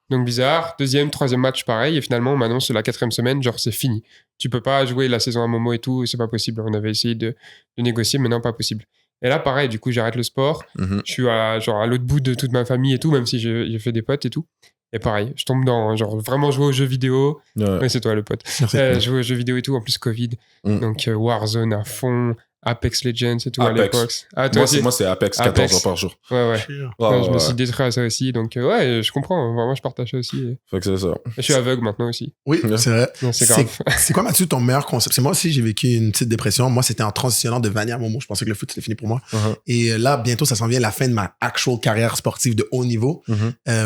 Donc bizarre. 2e, 3e match, pareil. Et finalement, on m'annonce la 4e semaine, genre c'est fini. Tu peux pas jouer la saison à Momo et tout, c'est pas possible. On avait essayé de négocier, mais non, pas possible. Et là, pareil, du coup, j'arrête le sport. Je suis à l'autre bout de toute ma famille et tout, même si j'ai fait des potes et tout. Et pareil, je tombe dans genre vraiment jouer aux jeux vidéo. Ouais, c'est toi le pote. Jouer aux jeux vidéo et tout, en plus Covid. Donc Warzone à fond, Apex Legends et tout à l'époque. Ah, moi, c'est Apex 14 heures par jour. Ouais. Je me suis détruit à ça aussi. Donc ouais, je comprends. Vraiment, je partage ça aussi. Fait que c'est ça. Et je suis aveugle maintenant aussi. Oui, c'est vrai. Non, c'est grave. C'est quoi, Mathieu, ton meilleur concept? C'est moi aussi, j'ai vécu une petite dépression. Moi, c'était en transitionnant de Vanier à Momo. Je pensais que le foot, c'était fini pour moi. Et là, bientôt, ça s'en vient la fin de ma actual carrière sportive de haut niveau.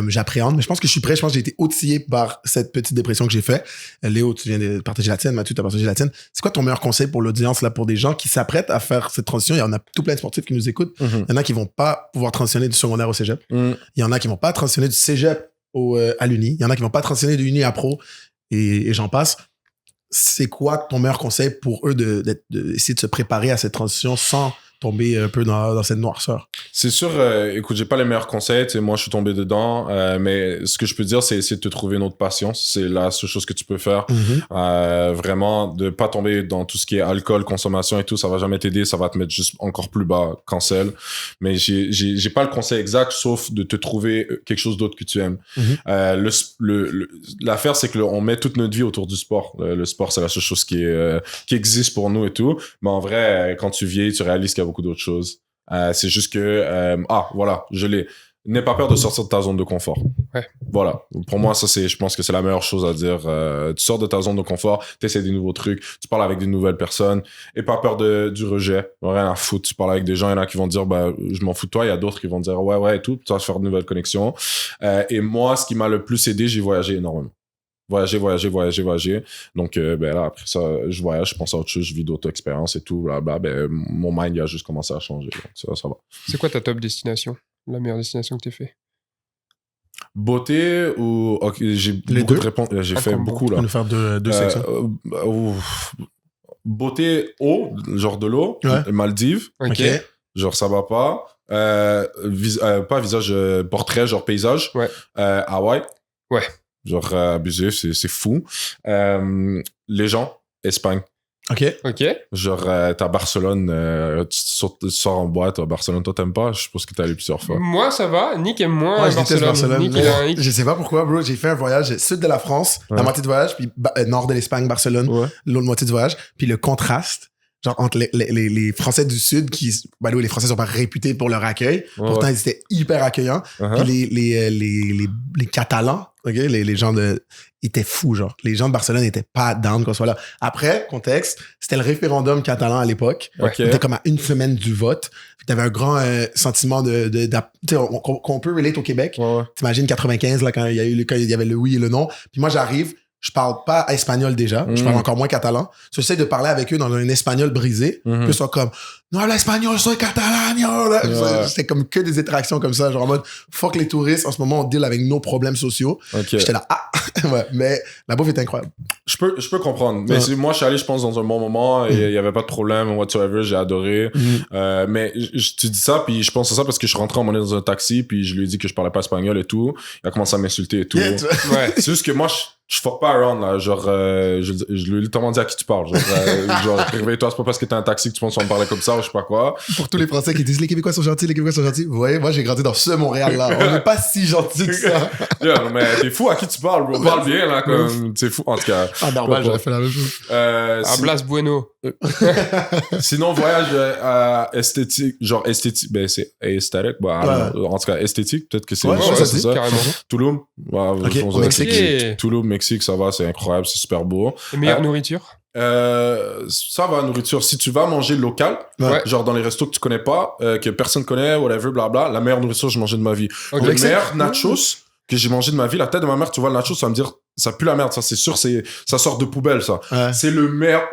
J'appréhende, mais je pense que je suis prêt. Je pense que j'ai été outillé par cette petite dépression que j'ai fait. Léo, tu viens de partager la tienne. Mathieu, tu as partagé la tienne. C'est quoi ton meilleur conseil pour l'audience, là, pour des gens qui s'apprêtent prêtes à faire cette transition. Il y en a tout plein de sportifs qui nous écoutent. Il y en a qui vont pas pouvoir transitionner du secondaire au cégep. Il y en a qui vont pas transitionner du cégep à l'uni. Il y en a qui vont pas transitionner de l'uni à pro et j'en passe. C'est quoi ton meilleur conseil pour eux d'essayer de se préparer à cette transition sans tomber un peu dans cette noirceur? C'est sûr, écoute, j'ai pas les meilleurs conseils, tu sais, moi je suis tombé dedans, mais ce que je peux dire, c'est essayer de te trouver une autre passion. C'est la seule chose que tu peux faire. Vraiment, de pas tomber dans tout ce qui est alcool, consommation et tout, ça va jamais t'aider, ça va te mettre juste encore plus bas, cancel. Mais j'ai pas le conseil exact, sauf de te trouver quelque chose d'autre que tu aimes. L'affaire, c'est que on met toute notre vie autour du sport. Le sport, c'est la seule chose qui existe pour nous et tout. Mais en vrai, quand tu vieillis, tu réalises qu'il y a beaucoup d'autres choses. C'est juste que voilà, je l'ai. N'aie pas peur de sortir de ta zone de confort. Ouais. Voilà. Pour moi, ça je pense que c'est la meilleure chose à dire. Tu sors de ta zone de confort, tu essaies des nouveaux trucs, tu parles avec des nouvelles personnes, et pas peur du rejet. Rien à foutre. Tu parles avec des gens, il y en a qui vont dire je m'en fous de toi, il y a d'autres qui vont dire ouais et tout, tu vas faire de nouvelles connexions. Et moi, ce qui m'a le plus aidé, j'ai voyagé énormément. Voyager. Donc, là, après ça, je voyage, je pense à autre chose, je vis d'autres expériences et tout, blablabla. Mon mind, il a juste commencé à changer. Donc, ça va. C'est quoi ta top destination? La meilleure destination que t'aies fait? Beauté ou... Ok, j'ai beaucoup de réponses. J'ai fait beaucoup, là. On va faire deux sections. Beauté, eau, genre de l'eau. Ouais. Maldives. Ok. Genre, ça va pas. Pas visage, portrait, genre paysage. Ouais. Hawaï. Ouais. Genre abusif, c'est fou. Les gens, Espagne. Ok. Genre, t'es à Barcelone, tu sors en boîte à Barcelone, toi t'aimes pas? Je suppose que t'es allé plusieurs fois. Moi, ça va. Nick aime moins Ouais, je déteste Barcelone. Nick, il a un hic. Je sais pas pourquoi, bro. J'ai fait un voyage sud de la France, la moitié du voyage, puis nord de l'Espagne, Barcelone, l'autre moitié du voyage. Puis le contraste, genre entre les Français du Sud qui, les Français sont pas réputés pour leur accueil. Pourtant, ils étaient hyper accueillants. Puis les Catalans, les gens ils étaient fous, genre. Les gens de Barcelone n'étaient pas down qu'on soit là. Après, contexte, c'était le référendum catalan à l'époque. On était comme à une semaine du vote. Puis t'avais un grand sentiment qu'on peut relate au Québec. T'imagines 95, là, quand il y avait le oui et le non. Puis moi, j'arrive, je parle pas espagnol déjà, je parle encore moins catalan. J'essaie de parler avec eux dans un espagnol brisé. Puis ils sont comme, non, l'espagnol, soy catalan. C'était comme que des interactions comme ça, genre en mode, fuck les touristes, en ce moment, on deal avec nos problèmes sociaux. J'étais là, ouais, mais la bouffe est incroyable. Je peux comprendre. Mais moi, je suis allé, je pense, dans un bon moment et il y avait pas de problème, whatsoever, j'ai adoré. Mais tu dis ça, puis je pense à ça parce que je suis rentré en monnaie dans un taxi, puis je lui ai dit que je parlais pas espagnol et tout. Il a commencé à m'insulter et tout. C'est juste que moi, je fuck pas around, là. Genre, je lui ai littéralement dit à qui tu parles. Genre, réveille-toi, c'est pas parce que t'as un taxi que tu penses qu'on me parler comme ça ou je sais pas quoi. Pour tous les Français qui disent les Québécois sont gentils, vous voyez, moi j'ai grandi dans ce Montréal-là. On n'est pas si gentils que ça. Mais t'es fou à qui tu parles, bro. Parle bien, là, comme. C'est fou, en tout cas. Normal, j'aurais fait la même chose. À Blas Bueno. Sinon, voyage esthétique, genre esthétique, c'est esthétique, en tout cas, esthétique, peut-être que c'est c'est ça. Carrément. Tulum. Mexique. Tulum, Mexique, ça va, c'est incroyable, c'est super beau. Et meilleure nourriture? Ça va, nourriture. Si tu vas manger local, genre dans les restos que tu connais pas, que personne connaît, whatever, blabla, la meilleure nourriture que j'ai mangé de ma vie. Le meilleur nachos que j'ai mangé de ma vie, la tête de ma mère, tu vois le nachos, ça va me dire, ça pue la merde, ça, c'est sûr, ça sort de poubelle, ça. C'est le meilleur.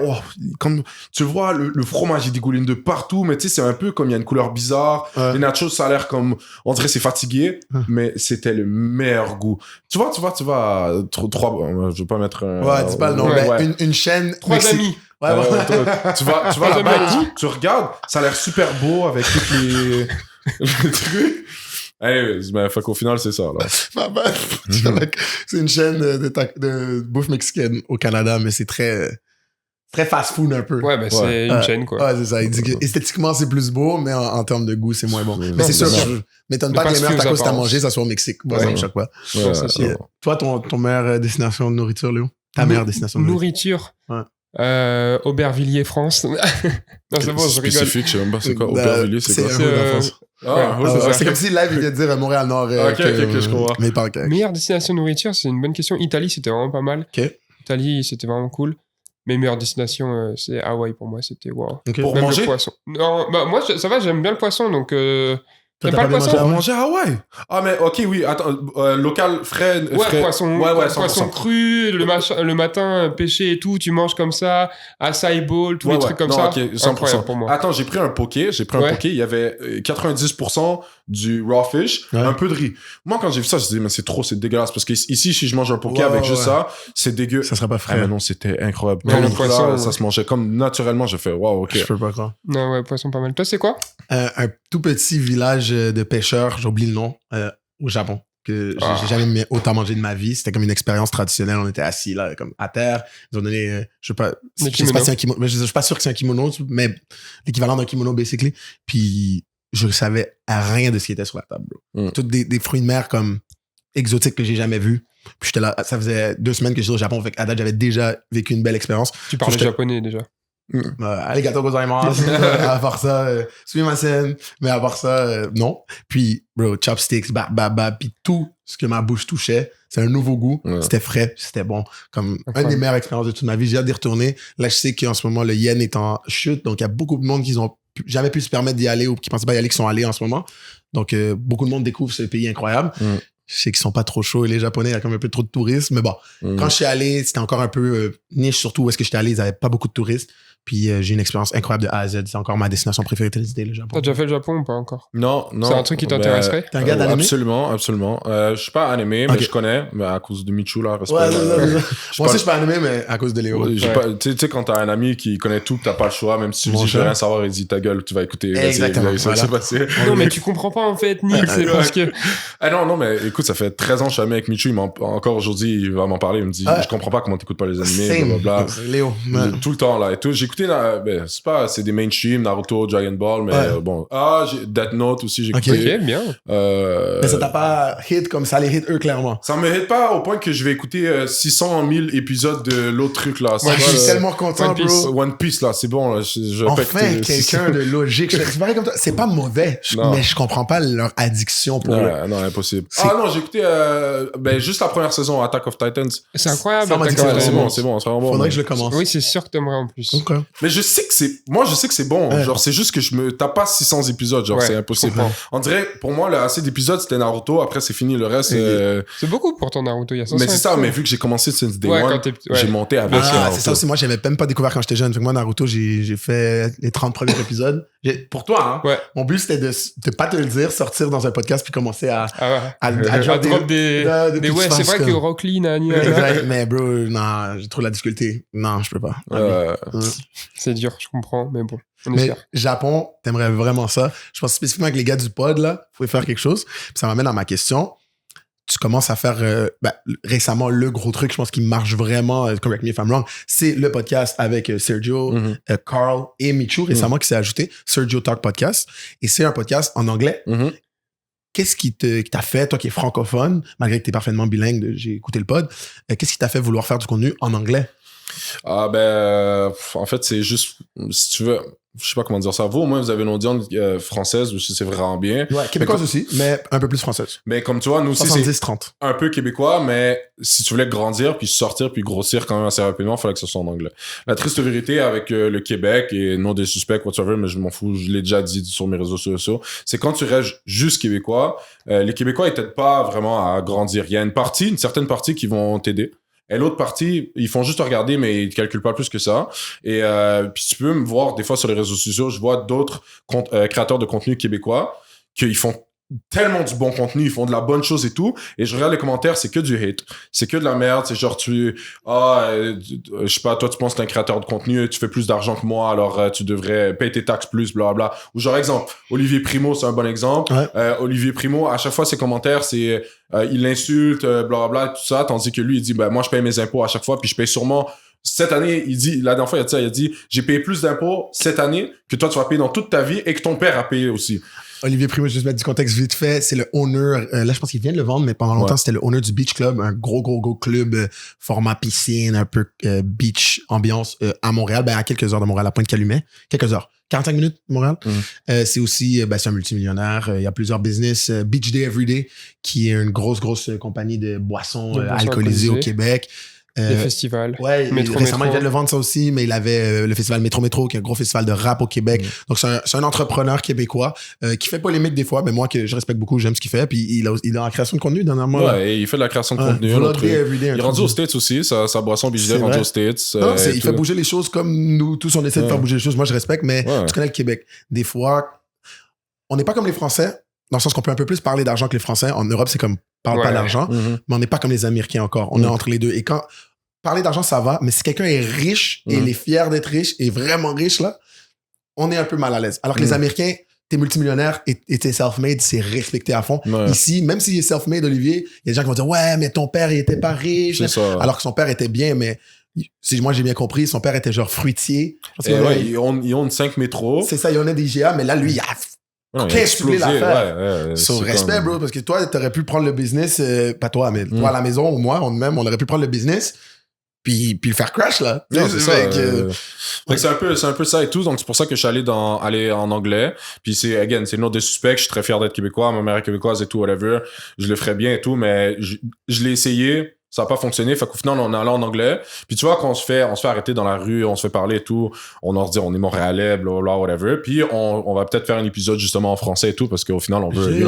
Comme tu vois, le fromage, il dégouline de partout, mais tu sais, c'est un peu comme il y a une couleur bizarre. Les nachos, ça a l'air comme, on dirait c'est fatigué, mais c'était le meilleur goût. Tu vois, je veux pas mettre dis pas le nom, mais une chaîne. 3 amis. Tu vas là-bas, tu regardes, ça a l'air super beau avec tous les trucs. Fait qu'au final, c'est ça, là. C'est une chaîne de bouffe mexicaine au Canada, mais c'est très fast-food un peu. Ouais, c'est une chaîne, quoi. Ouais, c'est ça. Il dit que esthétiquement, c'est plus beau, mais en termes de goût, c'est moins bon. Mais c'est sûr, je m'étonne pas que les meilleurs tacos que t'as mangé, ça soit au Mexique. Moi, ça me choque pas. Toi, ton meilleure destination de nourriture, Léo? Ta meilleure destination de nourriture? Aubervilliers, France. Non, c'est bon, je rigole. Spécifique, je sais même pas c'est quoi. Aubervilliers, c'est quoi? C'est un peu France. C'est comme si live, il vient de dire Montréal-Nord. Je comprends. Mais pas meilleure destination nourriture, c'est une bonne question. Italie, c'était vraiment pas mal. Italie, c'était vraiment cool. Mais meilleure destination, c'est Hawaï pour moi. C'était wow. Pour même manger? Le poisson. Non, moi, ça va, j'aime bien le poisson. Donc, T'aimes pas le poisson? Manger à Hawaï. Ah, mais ok, oui, attends, local, frais. Poisson cru, le matin, pêché et tout, tu manges comme ça, acai bowl, tous les trucs comme ça. Okay, 100%. Incroyable pour moi. Attends, j'ai pris un poké, il y avait 90% du raw fish, un peu de riz. Moi, quand j'ai vu ça, je me disais, mais c'est trop, c'est dégueulasse, parce que ici, si je mange un poké avec juste ça, c'est dégueu. Ça serait pas frais. Ah, mais non, c'était incroyable. Ouais, le poisson, ça se mangeait comme naturellement, j'ai fait, waouh, ok. Je peux pas croire. Non, ouais, poisson pas mal. Toi, c'est quoi? Un tout petit village de pêcheurs, j'oublie le nom, au Japon, que j'ai jamais autant mangé de ma vie. C'était comme une expérience traditionnelle. On était assis là, comme à terre. Ils ont donné, je sais pas si c'est un kimono, mais je suis pas sûr que c'est un kimono, mais l'équivalent d'un kimono, basically. Puis je savais rien de ce qui était sur la table, bro. Toutes des fruits de mer comme exotiques que j'ai jamais vus. Puis j'étais là, ça faisait 2 semaines que j'étais au Japon, fait qu'à date, j'avais déjà vécu une belle expérience. Tu parlais japonais déjà. Arigato gozaimasu. À part ça, sumimasen. Mais à part ça, non. Puis, bro, chopsticks, puis tout ce que ma bouche touchait, c'est un nouveau goût. Ouais. C'était frais, c'était bon. Comme une des meilleures expériences de toute ma vie. J'ai hâte d'y retourner. Là, je sais qu'en ce moment, le yen est en chute. Donc, il y a beaucoup de monde qui n'ont jamais pu se permettre d'y aller ou qui pensaient pas y aller, qui sont allés en ce moment. Donc, beaucoup de monde découvre ce pays incroyable. Je sais qu'ils sont pas trop chauds. Et les Japonais, il y a comme un peu trop de touristes. Mais bon, quand je suis allé, c'était encore un peu niche, surtout où est-ce que j'étais allé. Ils avaient pas beaucoup de touristes. Puis j'ai une expérience incroyable de A à Z. C'est encore ma destination préférée de visiter, le Japon. T'as déjà fait le Japon ou pas encore? Non. C'est un truc qui t'intéresserait? T'es un gars d'anime? Absolument. Je suis pas animé, mais je connais. Mais à cause de Michou, là, respect. Ouais, moi aussi, je suis pas animé, mais à cause de Léo. Tu sais, quand t'as un ami qui connaît tout, t'as pas le choix. Même si tu dis, je veux rien savoir, il dit, ta gueule, tu vas écouter. Exactement. Non, mais tu comprends pas, en fait, Nick. C'est parce que... Non, mais écoute, ça fait 13 ans que je suis ami avec Michou. Encore aujourd'hui, il va m'en parler. Il me dit, je comprends pas comment t'écoutes pas les animés, blablabla. Léo. Tout le temps, là, et tout. J'ai écouté, c'est des mainstream, Naruto, Dragon Ball, mais bon. J'ai Death Note aussi, j'ai écouté. Ok, bien. Mais ça t'a pas hit comme ça les hit eux, clairement. Ça me hit pas au point que je vais écouter 600 000 épisodes de l'autre truc, là. Moi, je suis tellement content, bro. One Piece, là, c'est bon, là. Enfin, quelqu'un de logique. C'est pareil comme toi. C'est pas mauvais, mais je comprends pas leur addiction pour eux. Non, impossible. Non, j'ai écouté juste la première saison, Attack of Titans. C'est incroyable. C'est bon, c'est vraiment bon. Faudrait que je le commence. Oui, c'est sûr que t'aimerais en plus. Mais je sais que c'est bon. Genre, c'est juste que je me tape pas 600 épisodes. Genre, c'est impossible. On dirait, pour moi, assez d'épisodes, c'était Naruto. Après, c'est fini. Le reste, c'est beaucoup pour ton Naruto. Il y a 500 mais c'est ça, mais vu que j'ai commencé since day one, j'ai monté avec c'est ça aussi. Moi, j'avais même pas découvert quand j'étais jeune. Fait que moi, Naruto, j'ai fait les 30 premiers épisodes. Pour toi, hein. Mon but, c'était de pas te le dire, sortir dans un podcast puis commencer à drop des c'est vrai que Rock Lee, mais bro, non, j'ai trop la difficulté. Non, je peux pas. C'est dur, je comprends, mais bon. Mais Japon, t'aimerais vraiment ça. Je pense spécifiquement avec les gars du pod, là, vous pouvez faire quelque chose. Puis ça m'amène à ma question. Tu commences à faire récemment le gros truc, je pense qui marche vraiment, correct me if I'm wrong, c'est le podcast avec Sergio, Carl et Michou récemment qui s'est ajouté, Sergio Talk Podcast. Et c'est un podcast en anglais. Qu'est-ce qui t'a fait, toi qui es francophone, malgré que t'es parfaitement bilingue, j'ai écouté le pod, qu'est-ce qui t'a fait vouloir faire du contenu en anglais? En fait, c'est juste, si tu veux, je sais pas comment dire ça. Vous, au moins, vous avez une audience française, c'est vraiment bien. Ouais, québécoise aussi, mais un peu plus française. Mais comme tu vois, nous aussi, c'est 70-30. Un peu québécois, mais si tu voulais grandir, puis sortir, puis grossir quand même assez rapidement, il fallait que ce soit en anglais. La triste vérité avec le Québec, et non des suspects, whatever, mais je m'en fous, je l'ai déjà dit sur mes réseaux sociaux, c'est quand tu restes juste québécois, les Québécois, ils t'aident pas vraiment à grandir. Il y a une certaine partie qui vont t'aider. Et l'autre partie, ils font juste regarder, mais ils calculent pas plus que ça. Et puis tu peux me voir des fois sur les réseaux sociaux, je vois d'autres créateurs de contenu québécois qu'ils font tellement du bon contenu, ils font de la bonne chose et tout, et je regarde les commentaires, c'est que du hate, c'est que de la merde, c'est genre je sais pas, toi tu penses que t'es un créateur de contenu, tu fais plus d'argent que moi, alors tu devrais payer tes taxes plus, blablabla. Ou genre exemple, Olivier Primo, c'est un bon exemple. Olivier Primo, à chaque fois ses commentaires, c'est il l'insulte, blablabla, tout ça, tandis que lui il dit moi je paye mes impôts à chaque fois, puis je paye sûrement. Cette année, la dernière fois, il a dit j'ai payé plus d'impôts cette année que toi tu vas payer dans toute ta vie et que ton père a payé aussi. Olivier Primo, je vais juste mettre du contexte vite fait. C'est le owner, là, je pense qu'il vient de le vendre, mais pendant longtemps, c'était le owner du Beach Club, un gros club, format piscine, un peu beach ambiance à Montréal, à quelques heures de Montréal, à Pointe-Calumet. Quelques heures. 45 minutes de Montréal. C'est aussi, c'est un multimillionnaire. Il y a plusieurs business. Beach Day Everyday, qui est une grosse compagnie de boissons alcoolisées au Québec. Les festivals. Ouais, récemment, il vient de le vendre ça aussi, mais il avait le festival Métro Métro, qui est un gros festival de rap au Québec. Donc, c'est un entrepreneur québécois qui fait polémique des fois, mais moi, que je respecte beaucoup, j'aime ce qu'il fait. Puis, il est en création de contenu dernièrement. Ouais, et il fait de la création de contenu. Il est rendu aux States aussi, sa boisson BJD est rendue aux States. Non, il fait bouger les choses comme nous tous, on essaie de faire bouger les choses. Moi, je respecte, mais tu connais le Québec. Des fois, on n'est pas comme les Français, dans le sens qu'on peut un peu plus parler d'argent que les Français. En Europe, c'est comme parle pas d'argent, mais on n'est pas comme les Américains encore. On est entre les deux. Et quand parler d'argent, ça va, mais si quelqu'un est riche et il est fier d'être riche et vraiment riche, là, on est un peu mal à l'aise. Alors que les Américains, t'es multimillionnaire et t'es self-made, c'est respecté à fond. Ouais. Ici, même s'il est self-made, Olivier, il y a des gens qui vont dire « Ouais, mais ton père, il était pas riche. » Alors que son père était bien, mais si moi j'ai bien compris, son père était genre fruitier. Ils ont 5 métros. C'est ça, il y en a des IGA, mais là, lui, il a explosé l'affaire. Sur respect, bro, parce que toi, t'aurais pu prendre le business, pas toi, mais toi à la maison ou moi, on aurait pu prendre le business puis le faire crash, là. Non, c'est ça. C'est un peu ça et tout. Donc, c'est pour ça que je suis allé en anglais. Puis c'est le nom des suspects. Je suis très fier d'être québécois. Ma mère est québécoise et tout, whatever. Je le ferais bien et tout, mais je l'ai essayé. Ça n'a pas fonctionné. Fait qu'au final, on est allé en anglais. Puis tu vois, quand on se fait arrêter dans la rue, on se fait parler et tout, on leur dit on est montréalais, blablabla, whatever. Puis on va peut-être faire un épisode justement en français et tout, parce qu'au final, on veut...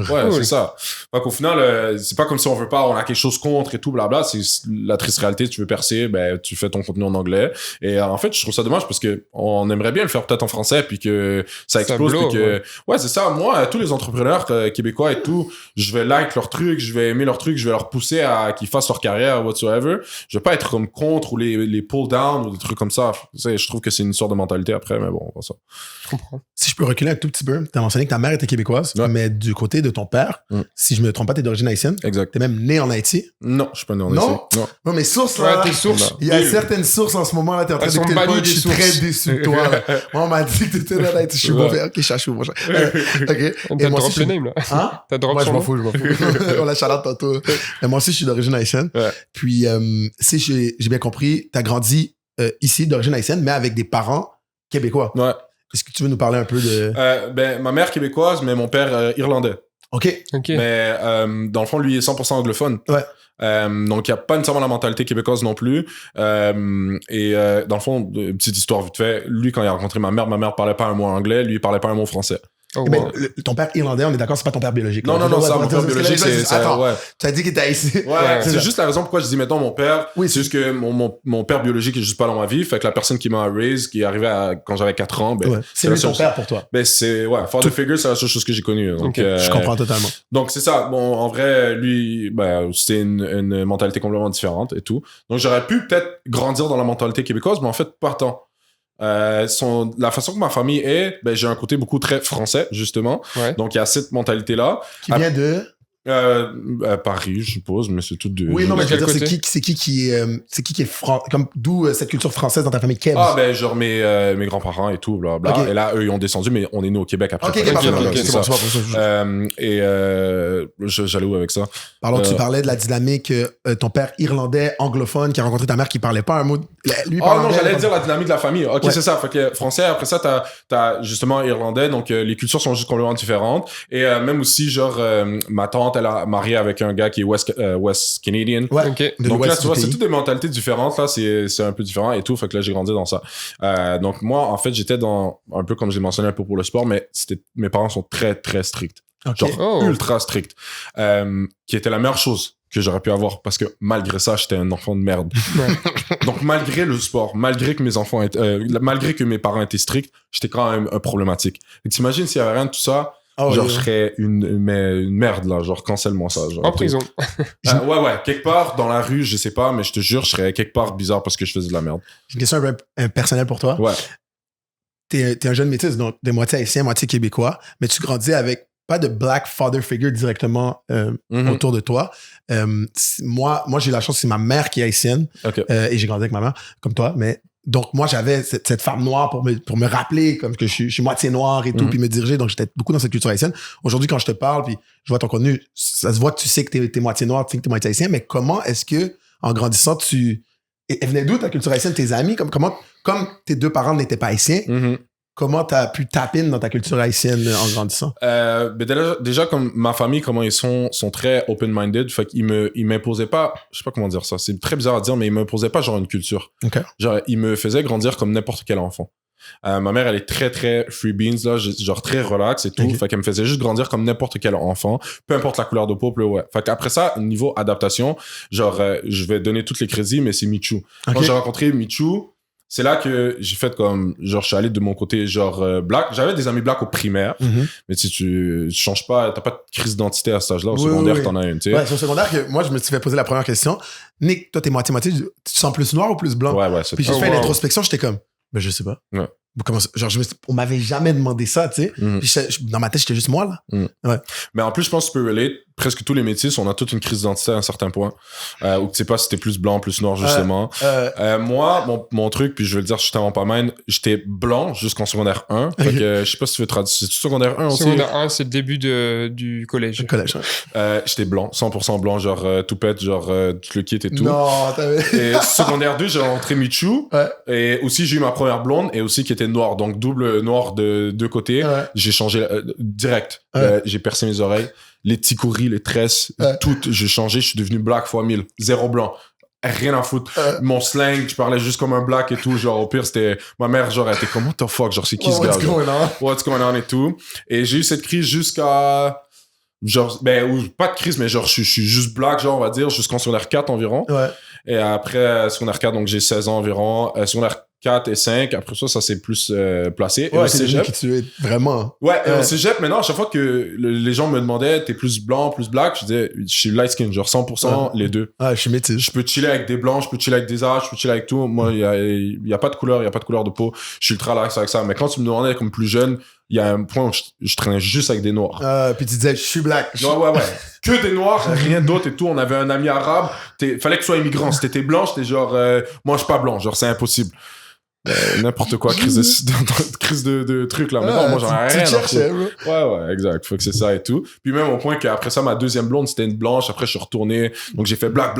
Ouais, c'est ça. Fait qu'au final, c'est pas comme si on veut pas, on a quelque chose contre et tout, blabla. C'est la triste réalité. Tu veux percer, ben tu fais ton contenu en anglais. Et en fait, je trouve ça dommage parce que on aimerait bien le faire peut-être en français, puis que ça explose. Puis que... Ouais, c'est ça. Moi, tous les entrepreneurs québécois et tout, je vais like leurs trucs, je vais aimer leurs trucs, je vais leur pousser à qu'ils fassent leur carrière, whatsoever. Je vais pas être comme contre ou les pull down ou des trucs comme ça. Je trouve que c'est une sorte de mentalité après, mais bon, on va ça. Je comprends. Si je peux reculer un tout petit peu, t'as mentionné que ta mère était québécoise, mais du côté de ton père, si je me trompe pas, t'es d'origine haïtienne. Exact. T'es même né en Haïti. Non, je suis pas né en Haïti. Non, mais sources, là. Tes sources. Il y a certaines sources en ce moment, là, t'es en train d'écouter le pod, je suis très déçu de toi, là. Moi, on m'a dit que t'étais né en Haïti. Je suis mauvais. Ok, chachou, moi. Ok. T'as drop le name, là. Hein? T'as drop son nom? Moi, je m'en fous. On l'a shout-out tantôt. Mais moi aussi, je suis d'origine haïtienne. Puis, si j'ai bien compris, t'as grandi ici, d'origine haïtienne, mais avec des parents québécois. Ouais. Est-ce que tu veux nous parler un peu de... ma mère québécoise, mais mon père irlandais. OK. Mais dans le fond, lui, il est 100% anglophone. Ouais. Donc, il n'y a pas nécessairement la mentalité québécoise non plus. Dans le fond, petite histoire vite fait, lui, quand il a rencontré ma mère parlait pas un mot anglais, lui, il parlait pas un mot français. Oh, wow. ton père irlandais, on est d'accord, c'est pas ton père biologique. Non, ça, mon père biologique, c'est... Attends, tu as dit qu'il était ici. Ouais, c'est juste la raison pourquoi je dis maintenant mon père. Oui, c'est juste que mon père biologique est juste pas dans ma vie. Fait que la personne qui m'a raised, qui est arrivée quand j'avais 4 ans, ben... Ouais. C'est lui ton père pour toi. Ben, father figure, c'est la seule chose que j'ai connue. Donc, je comprends totalement. Donc, c'est ça. Bon, en vrai, lui, ben, c'était une mentalité complètement différente et tout. Donc, j'aurais pu peut-être grandir dans la mentalité québécoise, mais en fait, pas tant. La façon que ma famille est, ben, j'ai un côté beaucoup très français, justement. Ouais. Donc, il y a cette mentalité-là. Qui vient de... Paris, je suppose, mais c'est tout de... Oui, non, mais je veux dire, c'est qui est comme d'où cette culture française dans ta famille Kebs? Ah, ben, genre mes grands-parents et tout, blablabla. Okay. Et là, eux, ils ont descendu, mais on est né au Québec après. Ok, c'est bon, j'allais où avec ça? Pardon, tu parlais de la dynamique, ton père irlandais, anglophone, qui a rencontré ta mère qui parlait pas un mot... Lui, non, j'allais dire la dynamique de la famille. Ok, ouais. C'est ça. Fait que français, après ça, t'as justement irlandais, donc les cultures sont juste complètement différentes. Et même aussi, genre, ma tante, elle a marié avec un gars qui est West Canadian. Ouais, okay. Donc là, tu vois, c'est toutes des mentalités différentes. Là, c'est un peu différent et tout. Fait que là, j'ai grandi dans ça. Donc moi, en fait, j'étais dans, un peu comme j'ai mentionné un peu pour le sport, mais mes parents sont très, très stricts. Okay. Genre ultra stricts. Qui était la meilleure chose que j'aurais pu avoir parce que malgré ça, j'étais un enfant de merde. Ouais. Donc malgré le sport, malgré que mes parents étaient stricts, j'étais quand même un problématique. Et t'imagines s'il y avait rien de tout ça, je serais une merde, là, genre, cancelle-moi ça. Genre, en prison. Ouais, quelque part, dans la rue, je sais pas, mais je te jure, je serais quelque part bizarre parce que je faisais de la merde. J'ai une question un peu personnelle pour toi. Ouais. T'es un jeune métis, donc de moitié haïtien, moitié québécois, mais tu grandis avec pas de black father figure directement autour de toi. Moi, j'ai la chance, c'est ma mère qui est haïtienne, et j'ai grandi avec ma mère, comme toi, mais... Donc, moi, j'avais cette femme noire pour me rappeler comme que je suis moitié noir et tout, puis me diriger. Donc, j'étais beaucoup dans cette culture haïtienne. Aujourd'hui, quand je te parle, puis je vois ton contenu, ça se voit que tu sais que t'es moitié noir, tu sais que t'es moitié haïtien, mais comment est-ce que, en grandissant, elle venait d'où ta culture haïtienne, tes amis? Comme tes deux parents n'étaient pas haïtiens, comment t'as pu taper dans ta culture haïtienne en grandissant? Déjà, comme ma famille, comment ils sont très open-minded. Fait qu'ils m'imposaient pas, je sais pas comment dire ça, c'est très bizarre à dire, mais ils m'imposaient pas genre une culture. Okay. Genre, ils me faisaient grandir comme n'importe quel enfant. Ma mère, elle est très, très free beans, là, genre très relax et tout. Okay. Fait qu'elle me faisait juste grandir comme n'importe quel enfant, peu importe la couleur de peau, ouais. Fait qu'après ça, niveau adaptation, genre, je vais donner toutes les crédits, mais c'est Michou. Okay. Quand j'ai rencontré Michou, c'est là que j'ai fait comme, genre, je suis allé de mon côté, genre, black. J'avais des amis black au primaire, mais si tu changes pas, t'as pas de crise d'identité à cet âge-là. Au secondaire, t'en as une, tu sais. Ouais, c'est au secondaire que moi, je me suis fait poser la première question. Nick, toi, t'es moitié-moitié, tu te sens plus noir ou plus blanc? Ouais, c'est Puis j'ai fait l'introspection, j'étais comme, ben, je sais pas. Ouais. Comment ça? Genre, on m'avait jamais demandé ça, tu sais. Puis dans ma tête, j'étais juste moi, là. Ouais. Mais en plus, je pense que tu peux relate. Presque tous les métis, on a toute une crise d'identité à un certain point. Ou tu sais pas si t'es plus blanc, plus noir, justement. Moi, mon truc, puis je vais le dire, je suis tellement pas mal, j'étais blanc jusqu'en secondaire 1. Fait que, je sais pas si tu veux traduire. C'est secondaire 1 aussi? Secondaire 1, c'est le début du collège. Le collège, ouais. J'étais blanc, 100% blanc, genre tout pète, genre tout le kit et tout. Non, t'avais... Et secondaire 2, j'ai rencontré Michou. Ouais. Et aussi, j'ai eu ma première blonde et aussi qui était noire. Donc, double noir de deux côtés. Ouais. J'ai changé direct. Ouais. J'ai percé mes oreilles. Les ticouri, les tresses, toutes, j'ai changé. Je suis devenu black x 1000. Zéro blanc. Rien à foutre. Mon slang, je parlais juste comme un black et tout. Genre, au pire, c'était... Ma mère, genre, elle était comme, what the fuck? Genre, c'est qui ce gars? What's going on? What's going on et tout. Et j'ai eu cette crise jusqu'à... Genre, pas de crise, mais genre, je suis juste black, genre, on va dire, jusqu'en secondaire 4 environ. Ouais. Et après, secondaire 4, donc j'ai 16 ans environ. Secondaire 4 et 5, après ça s'est plus placé. Ouais, c'est cégep qui tu es vraiment. Ouais, au cégep, maintenant, à chaque fois que les gens me demandaient, t'es plus blanc, plus black, je disais, je suis light skin, genre 100% les deux. Ah, je suis métis. Je peux chiller avec des blancs, je peux chiller avec des arts, je peux chiller avec tout. Moi, il y a pas de couleur, il y a pas de couleur de peau. Je suis ultra relax avec ça. Mais quand tu me demandais comme plus jeune, il y a un point où je traînais juste avec des noirs. Puis tu disais, je suis black. Ouais. Que des noirs, rien d'autre et tout. On avait un ami arabe. Fallait que tu sois immigrant. Si t'étais blanc, j'étais genre, moi, je suis pas blanc. Genre, c'est impossible. N'importe quoi, crise de trucs là. Mais non, moi j'en ai rien. Ouais, exact. Faut que c'est ça et tout. Puis même au point qu'après ça, ma deuxième blonde, c'était une blanche. Après, je suis retourné. Donc j'ai fait black.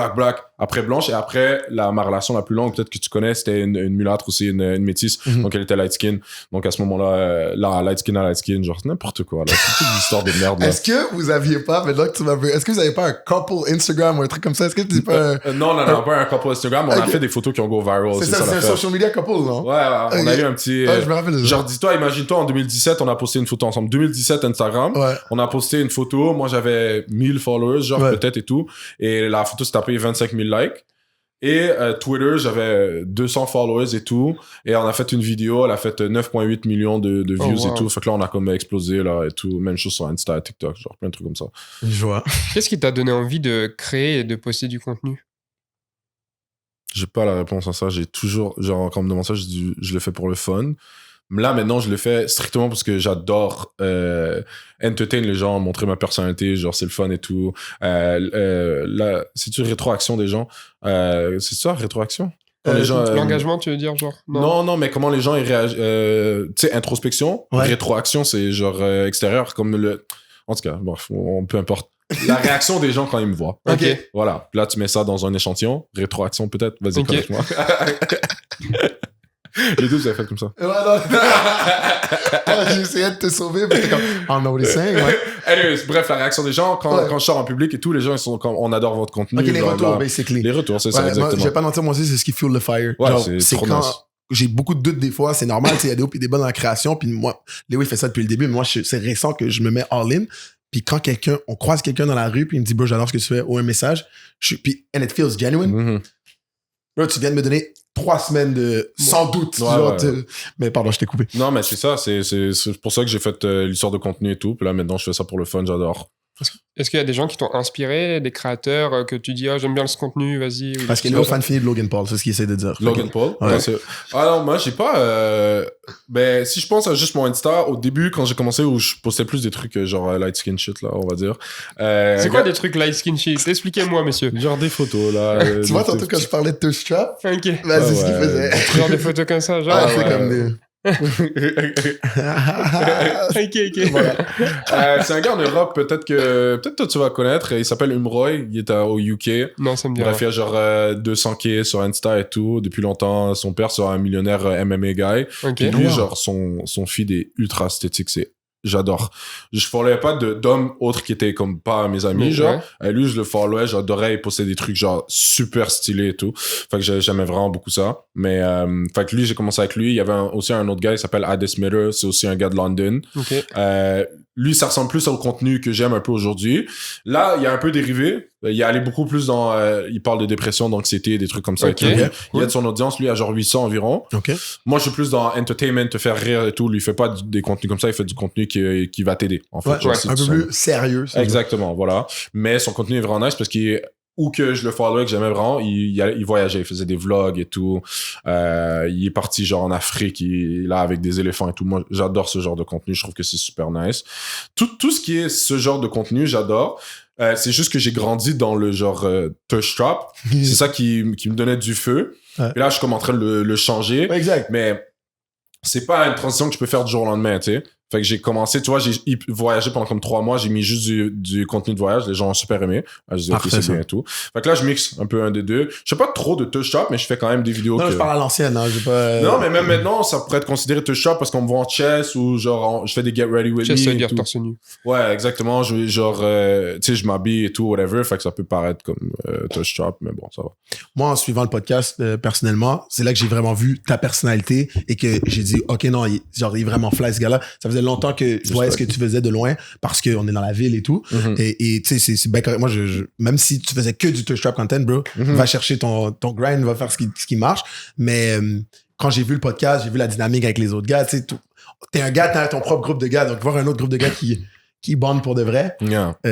Après blanche. Et après, ma relation la plus longue, peut-être que tu connais, c'était une mulâtre aussi, une métisse. Donc elle était light skin. Donc à ce moment-là, light skin, genre n'importe quoi. Là. C'est toute une histoire de merde. Là. Est-ce que vous aviez pas, maintenant que tu m'avais, est-ce que vous avez pas un couple Instagram ou un truc comme ça? Est-ce que tu dis pas non, pas un couple Instagram. On a fait des photos qui ont go viral. C'est ça, c'est un social media couple, non? Ouais, on a eu un petit... je me rappelle de ça. Genre, dis-toi, imagine-toi, en 2017, on a posté une photo ensemble. 2017, Instagram. Ouais. On a posté une photo. Moi, j'avais 1000 followers, genre, peut-être et tout. Et la photo s'est tapée 25 000 likes. Et Twitter, j'avais 200 followers et tout. Et on a fait une vidéo. Elle a fait 9,8 millions de views et tout. Fait que là, on a comme explosé, là, et tout. Même chose sur Insta, TikTok, genre, plein de trucs comme ça. Je vois. Qu'est-ce qui t'a donné envie de créer et de poster du contenu? J'ai pas la réponse à ça. J'ai toujours, genre, quand on me demande ça, je le fais pour le fun. Là, maintenant, je le fais strictement parce que j'adore entertain les gens, montrer ma personnalité, genre, c'est le fun et tout. Là, c'est-tu rétroaction des gens? C'est ça, rétroaction? L'engagement, tu veux dire, genre? Non, mais comment les gens ils réagissent. Tu sais, introspection, rétroaction, c'est genre extérieur, comme le... En tout cas, bref, peu importe. La réaction des gens quand ils me voient. Ok. Voilà. Là, tu mets ça dans un échantillon. Rétroaction, peut-être. Vas-y, corrige-moi. Les deux, vous avez fait comme ça. Ouais, non. J'ai essayé de te sauver, mais t'es comme, oh no, les cinq, ouais. Anyways, bref, la réaction des gens, quand je sors en public et tout, les gens, ils sont comme, on adore votre contenu. Ok, les retours, basically. Les retours, c'est ça, exactement. Moi, je vais pas mentir, moi aussi, c'est ce qui fuel the fire. Ouais, genre, c'est trop quand nice. J'ai beaucoup de doutes des fois, c'est normal, il y a des hauts et des bas dans la création, puis moi, Léo, il fait ça depuis le début, mais moi, c'est récent que je me mets all-in. Puis quand on croise quelqu'un dans la rue, puis il me dit, bro, j'adore ce que tu fais, ou un message, puis and it feels genuine. Bro, tu viens de me donner 3 semaines de sans doute. Mais pardon, je t'ai coupé. Non, mais c'est ça, c'est pour ça que j'ai fait l'histoire de contenu et tout. Puis là, maintenant, je fais ça pour le fun, j'adore. Est-ce qu'il y a des gens qui t'ont inspiré, des créateurs que tu dis, j'aime bien ce contenu, vas-y. Parce qu'il est au fan fini de Logan Paul, c'est ce qu'il essaie de dire. Logan Paul? Ouais. Non, moi, j'ai pas... Ben, si je pense à juste mon Insta, au début, quand j'ai commencé, où je postais plus des trucs genre light skin shit, là, on va dire. C'est quoi des trucs light skin shit? Expliquez-moi, messieurs. Genre des photos, là. Tu vois, tantôt, quand je parlais de Touch Trap, vas-y, c'est ce qu'il faisait. Genre des photos comme ça, genre. C'est comme des... Ok. Voilà. C'est un gars en Europe, peut-être toi tu vas connaître. Il s'appelle Umroy, il est au UK. Non, ça me dit Bref, il rien. y a genre 200K sur Insta et tout. Depuis longtemps, son père c'est un millionnaire MMA guy. Ok. Et lui, Wow. genre, son feed est ultra esthétique. J'adore. Je followais pas d'hommes autres qui étaient comme pas mes amis, Mais, genre. ouais. Et lui, je le followais, j'adorais, il postait des trucs genre super stylés et tout. Fait que j'aimais vraiment beaucoup ça. Mais, fait que lui, j'ai commencé avec lui. Il y avait aussi un autre gars, il s'appelle Addis Miller. C'est aussi un gars de London. Ok. Lui, ça ressemble plus au contenu que j'aime un peu aujourd'hui. Là, il y a un peu dérivé. Il est allé beaucoup plus dans... il parle de dépression, d'anxiété, des trucs comme ça. Ok. Et tout. Ok. Il y a de son audience, lui, à genre 800 environ. OK. Moi, je suis plus dans entertainment, te faire rire et tout. Lui, il fait pas des contenus comme ça, il fait du contenu qui va t'aider, en fait. Ouais, Genre, ouais, c'est un peu son- plus sérieux. ça. Exactement, voilà. Mais son contenu est vraiment nice parce qu'il est... Où que je le followais, que j'aimais vraiment, il voyageait, il faisait des vlogs et tout. Il est parti genre en Afrique, il est là avec des éléphants et tout. Moi, j'adore ce genre de contenu, je trouve que c'est super nice. Tout ce qui est ce genre de contenu, j'adore. C'est juste que j'ai grandi dans le genre touch trap. C'est ça qui me donnait du feu. Ouais. Et là, je suis comme en train de le changer. Ouais, exact. Mais c'est pas une transition que je peux faire du jour au lendemain, tu sais. Fait que j'ai commencé, tu vois, j'ai voyagé pendant comme 3 mois, j'ai mis juste du contenu de voyage, les gens ont super aimé. Je disais, ok, Parfait, c'est ça. bien et tout. Fait que là, je mixe un peu un des deux. Je fais pas trop de touch up, mais je fais quand même des vidéos Non, que... je parle à l'ancienne, hein. J'ai pas... Non, mais même maintenant, ça pourrait être considéré touch up parce qu'on me voit en chess ou genre, je fais des get ready with Chess, ça me veut et dire tout. torse nu. Ouais, exactement. Genre, tu sais, je m'habille et tout, whatever. Fait que ça peut paraître comme touch up, mais bon, ça va. Moi, en suivant le podcast, personnellement, c'est là que j'ai vraiment vu ta personnalité et que j'ai dit, OK, non, il est vraiment fly, ce gars-là. Ça faisait longtemps que je voyais ce que tu faisais de loin parce qu'on est dans la ville et tout. Mhm. Et tu sais, c'est bien correct. Moi, même si tu faisais que du touch trap content, bro, Mhm. va chercher ton grind, va faire ce qui marche. Mais quand j'ai vu le podcast, j'ai vu la dynamique avec les autres gars. Tu sais, t'es un gars, t'as ton propre groupe de gars. Donc, voir un autre groupe de gars qui bondent pour de vrai, Yeah. tu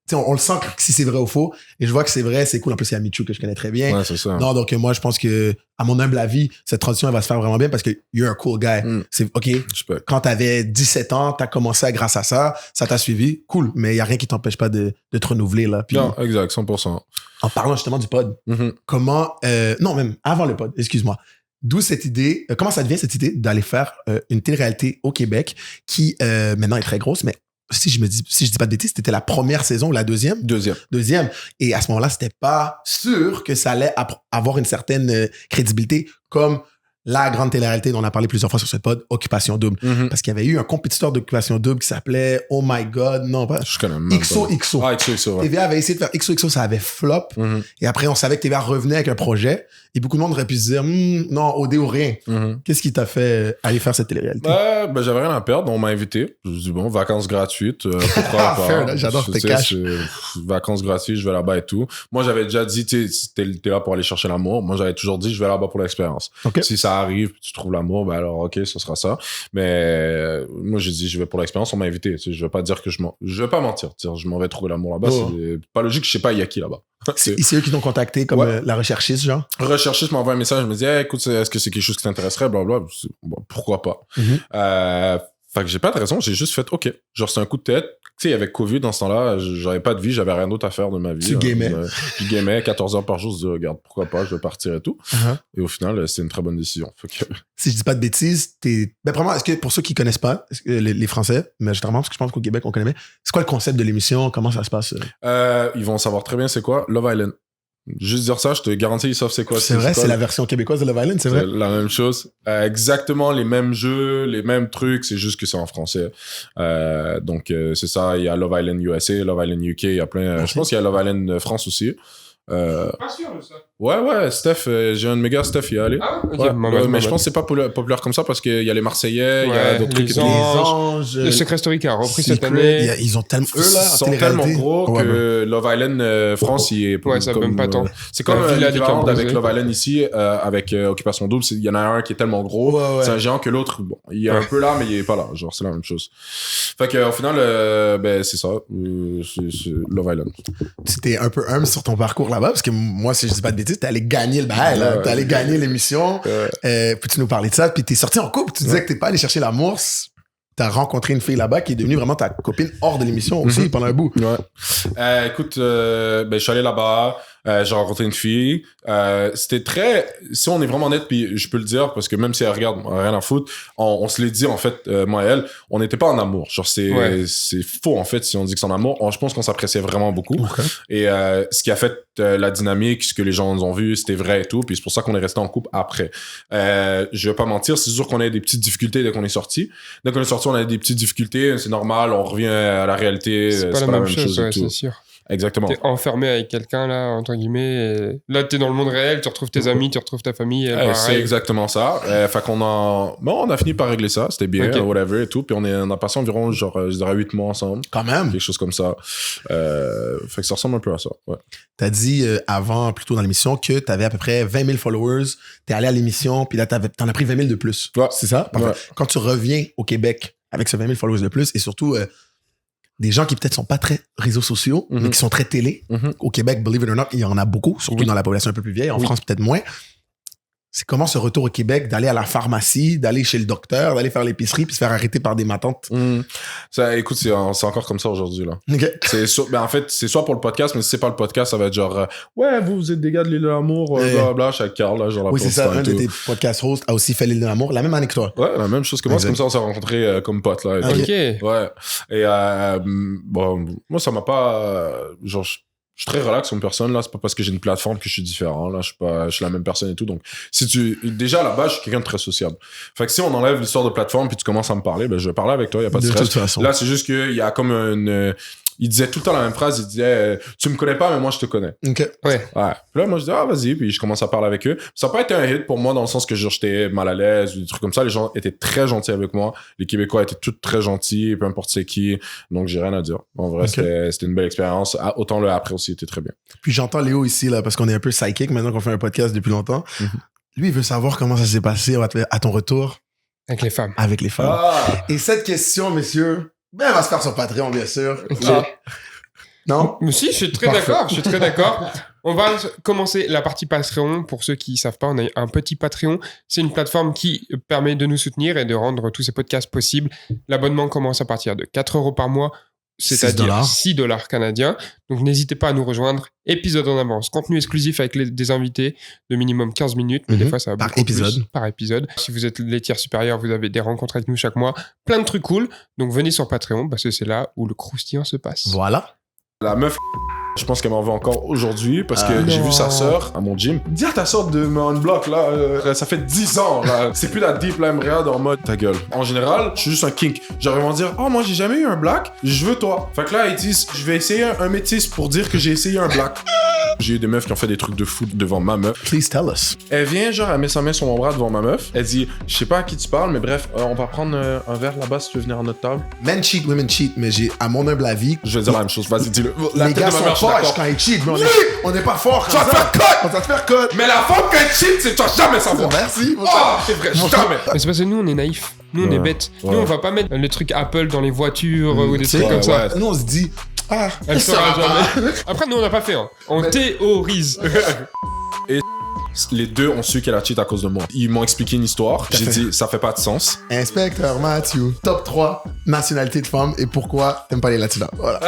sais, on le sent si c'est vrai ou faux. Et je vois que c'est vrai, c'est cool. En plus, il y a Michou que je connais très bien. Ouais, c'est ça. Non, donc moi, je pense que, à mon humble avis, cette transition, elle va se faire vraiment bien parce que you're a cool guy. Mm. C'est OK. Je peux. Quand t'avais 17 ans, t'as commencé grâce à ça t'a suivi. Cool. Mais il y a rien qui t'empêche pas de te renouveler, là. Puis, Non, exact, 100%. en parlant justement du pod, Mhm. comment, non, même avant le pod, excuse-moi. D'où cette idée, comment ça devient cette idée d'aller faire une télé-réalité au Québec qui, maintenant est très grosse, mais si je dis pas de bêtises, c'était la première saison ou la deuxième? Deuxième. Et à ce moment-là, c'était pas sûr que ça allait avoir une certaine crédibilité comme la grande télé-réalité dont on a parlé plusieurs fois sur ce pod, Occupation Double. Mhm. Parce qu'il y avait eu un compétiteur d'Occupation Double qui s'appelait Oh My God, non, pas Je connais même pas. XOXO. Ah, XOXO, ouais. TVA avait essayé de faire XOXO, ça avait flop. Mhm. Et après, on savait que TVA revenait avec un projet. Et beaucoup de monde aurait pu se dire, non, OD ou rien. Mhm. Qu'est-ce qui t'a fait aller faire cette télé-réalité? Ben, j'avais rien à perdre, on m'a invité. Je me suis dit, bon, vacances gratuites, pourquoi pas. Fair, là, j'adore tes Tu sais, cash. vacances gratuites, je vais là-bas et tout. Moi, j'avais déjà dit, tu sais, t'es là pour aller chercher l'amour. Moi, j'avais toujours dit, je vais là-bas pour l'expérience. Ok. Si ça arrive, tu trouves l'amour, ben alors, ok, ce sera ça. Mais moi, j'ai dit, je vais pour l'expérience, on m'a invité. Tu sais, je vais pas dire que je vais pas mentir. Dire, je m'en vais trouver l'amour là-bas. Oh. C'est pas logique, je sais pas, il y a qui là-bas. C'est eux qui t'ont contacté comme Ouais. la recherchiste, genre? Recherchiste m'envoie un message, je me dis, hey, écoute, est-ce que c'est quelque chose qui t'intéresserait, blablabla. Bon, pourquoi pas. Mhm. Fait que j'ai pas de raison, j'ai juste fait, ok. Genre, c'est un coup de tête. Tu sais, avec Covid, dans ce temps-là, j'avais pas de vie, j'avais rien d'autre à faire de ma vie. Tu gamais. Je gamais 14 heures par jour, je dis, regarde, pourquoi pas, je vais partir et tout. Uh-huh. Et au final, c'était une très bonne décision. Fait que... Si je dis pas de bêtises, vraiment, est-ce que pour ceux qui connaissent pas, les Français, majoritairement, parce que je pense qu'au Québec, on connaît bien, c'est quoi le concept de l'émission? Comment ça se passe? Ils vont savoir très bien c'est quoi Love Island. Juste dire ça, je te garantis, ils savent c'est quoi. C'est vrai, quoi. c'est la version québécoise de Love Island, c'est vrai? C'est la même chose. Exactement les mêmes jeux, les mêmes trucs, c'est juste que c'est en français. Donc, c'est ça. Il y a Love Island USA, Love Island UK, il y a plein. Ok. Je pense qu'il y a Love Island France aussi. Pas sûr de ça. Ouais, Steph, j'ai un de mes gars, Steph, il est allé. Ah ouais? Ok, Ouais, maman, mais maman. je pense que c'est pas populaire comme ça parce qu'il y a les Marseillais, il y a Ouais, d'autres trucs. les et tout. Anges. Le Secret Story qui a repris cette Secret, année. ils ont tellement, eux, là, Ils en sont télé-réalité. tellement gros Ouais, que Love Island France, il est Ouais, ça même pas tant. c'est comme La Villa des l'équivalent Cambrésis. avec Love Island ici, avec Occupation Double. Il y en a un qui est tellement gros, Ouais. c'est un géant que l'autre, bon, il est un Ouais. peu là, mais il est pas là. Genre, c'est la même chose. Fait que au final, ben c'est ça, c'est Love Island. Tu t'es un peu humble sur ton parcours là-bas, parce que moi, si je dis pas de bêtises, t'es allé gagner le bail, là. Ouais. T'es allé gagner l'émission. Peux-tu nous parler de ça? Puis t'es sorti en couple. Tu disais que t'es pas allé chercher l'amour. T'as rencontré une fille là-bas qui est devenue vraiment ta copine hors de l'émission aussi pendant un bout. Ouais. Écoute, ben, je suis allé là-bas. J'ai rencontré une fille. C'était très... Si on est vraiment honnête, puis je peux le dire, parce que même si elle regarde, rien à foutre, on se l'est dit, en fait, moi et elle, on n'était pas en amour. Genre, c'est faux, en fait, si on dit que c'est en amour. Je pense qu'on s'appréciait vraiment beaucoup. Okay. Et ce qui a fait la dynamique, ce que les gens nous ont vu, c'était vrai et tout. Puis c'est pour ça qu'on est resté en couple après. Je vais pas mentir, c'est sûr qu'on a des petites difficultés dès qu'on est sorti. Dès qu'on est sorti, on a des petites difficultés. C'est normal, on revient à la réalité. C'est pas la même chose ouais, c'est sûr. Exactement. T'es enfermé avec quelqu'un, là, entre guillemets. Et là, t'es dans le monde réel, tu retrouves tes amis, tu retrouves ta famille. C'est exactement ça. Fait qu'on on a fini par régler ça. C'était bien, okay. Whatever et tout. Puis on a passé environ, genre, je dirais 8 mois ensemble. Quand même. Quelque chose comme ça. Fait que ça ressemble un peu à ça. Ouais. T'as dit avant, plutôt dans l'émission, que t'avais à peu près 20 000 followers. T'es allé à l'émission, puis là, t'en as pris 20 000 de plus. Ouais. C'est ça? Ouais. Quand tu reviens au Québec avec ce 20 000 followers de plus, et surtout... des gens qui peut-être sont pas très réseaux sociaux, mais qui sont très télé. Au Québec, believe it or not, il y en a beaucoup, surtout dans la population un peu plus vieille. En France, peut-être moins. C'est comment ce retour au Québec d'aller à la pharmacie, d'aller chez le docteur, d'aller faire l'épicerie puis se faire arrêter par des matantes? Ça, écoute, c'est encore comme ça aujourd'hui, là. Okay. En fait, c'est soit pour le podcast, mais si c'est pas le podcast, ça va être genre, ouais, vous êtes des gars de l'île de l'amour, blablabla, chaque Carl, là, genre la oui, c'est ça. Un de tes podcast hosts a aussi fait l'île de l'amour. La même année que toi. Ouais, la même chose que moi. C'est comme ça, on s'est rencontrés comme potes, là. Ok. Ouais. Et, bon, moi, ça m'a pas, genre, je suis très relax comme personne, là. C'est pas parce que j'ai une plateforme que je suis différent, là. Je suis la même personne et tout. Donc, déjà, à la base, je suis quelqu'un de très sociable. Fait que si on enlève l'histoire de plateforme puis tu commences à me parler, ben, je vais parler avec toi, y a pas de stress. Toute façon. Là, c'est juste qu'il y a comme il disait tout le temps la même phrase, il disait tu me connais pas mais moi je te connais. OK. Ouais. Puis là moi je dis vas-y, puis je commence à parler avec eux. Ça n'a pas été un hit pour moi dans le sens que j'étais mal à l'aise ou des trucs comme ça, les gens étaient très gentils avec moi, les Québécois étaient tous très gentils, peu importe c'est qui, donc j'ai rien à dire. En vrai, c'était une belle expérience, autant le après aussi était très bien. Puis j'entends Léo ici là parce qu'on est un peu psychic maintenant qu'on fait un podcast depuis longtemps. Lui il veut savoir comment ça s'est passé à ton retour avec les femmes. Avec les femmes. Et cette question messieurs, ben, elle va se faire sur Patreon, bien sûr. Non? Mais si, je suis très d'accord. On va commencer la partie Patreon. Pour ceux qui savent pas, on a un petit Patreon. C'est une plateforme qui permet de nous soutenir et de rendre tous ces podcasts possibles. L'abonnement commence à partir de 4 € par mois, c'est-à-dire $6 canadiens. Donc, n'hésitez pas à nous rejoindre. Épisode en avance, contenu exclusif avec des invités de minimum 15 minutes, mais des fois, ça va beaucoup plus par épisode. Si vous êtes les tiers supérieurs, vous avez des rencontres avec nous chaque mois. Plein de trucs cool. Donc, venez sur Patreon parce que c'est là où le croustillant se passe. Voilà. La meuf, je pense qu'elle m'en veut encore aujourd'hui parce que j'ai vu sa sœur à mon gym. Dis à ta sœur de me unblock là, ça fait 10 ans là. C'est plus la deep line regarde en mode ta gueule. En général, je suis juste un kink. Genre ils vont dire oh moi j'ai jamais eu un black, je veux toi. Fait que là ils disent je vais essayer un métis pour dire que j'ai essayé un black. J'ai eu des meufs qui ont fait des trucs de fou devant ma meuf. Please tell us. Elle vient, genre, elle met sa main sur mon bras devant ma meuf. Elle dit, je sais pas à qui tu parles, mais bref, on va prendre un verre là-bas si tu veux venir à notre table. Men cheat, women cheat, mais à mon humble avis. Je vais dire la même chose, vas-y, dis-le. Les gars sont forts quand ils cheat, mais on n'est pas forts. Tu vas te faire cut! On va te faire cut! Mais la femme quand elle cheat, c'est tu vas jamais savoir. Merci. C'est vrai, jamais. Mais c'est parce que nous, on est naïfs. Nous, on est bêtes. Nous, on va pas mettre les trucs Apple dans les voitures ou des trucs comme ça. Nous, on se dit. Elle sera jamais. Après, nous, on n'a pas fait. On théorise. Et les deux ont su qu'elle a cheat à cause de moi. Ils m'ont expliqué une histoire. J'ai dit, ça fait pas de sens. Inspecteur Matthew, top 3 nationalités de femmes et pourquoi t'aimes pas les latinas. Voilà.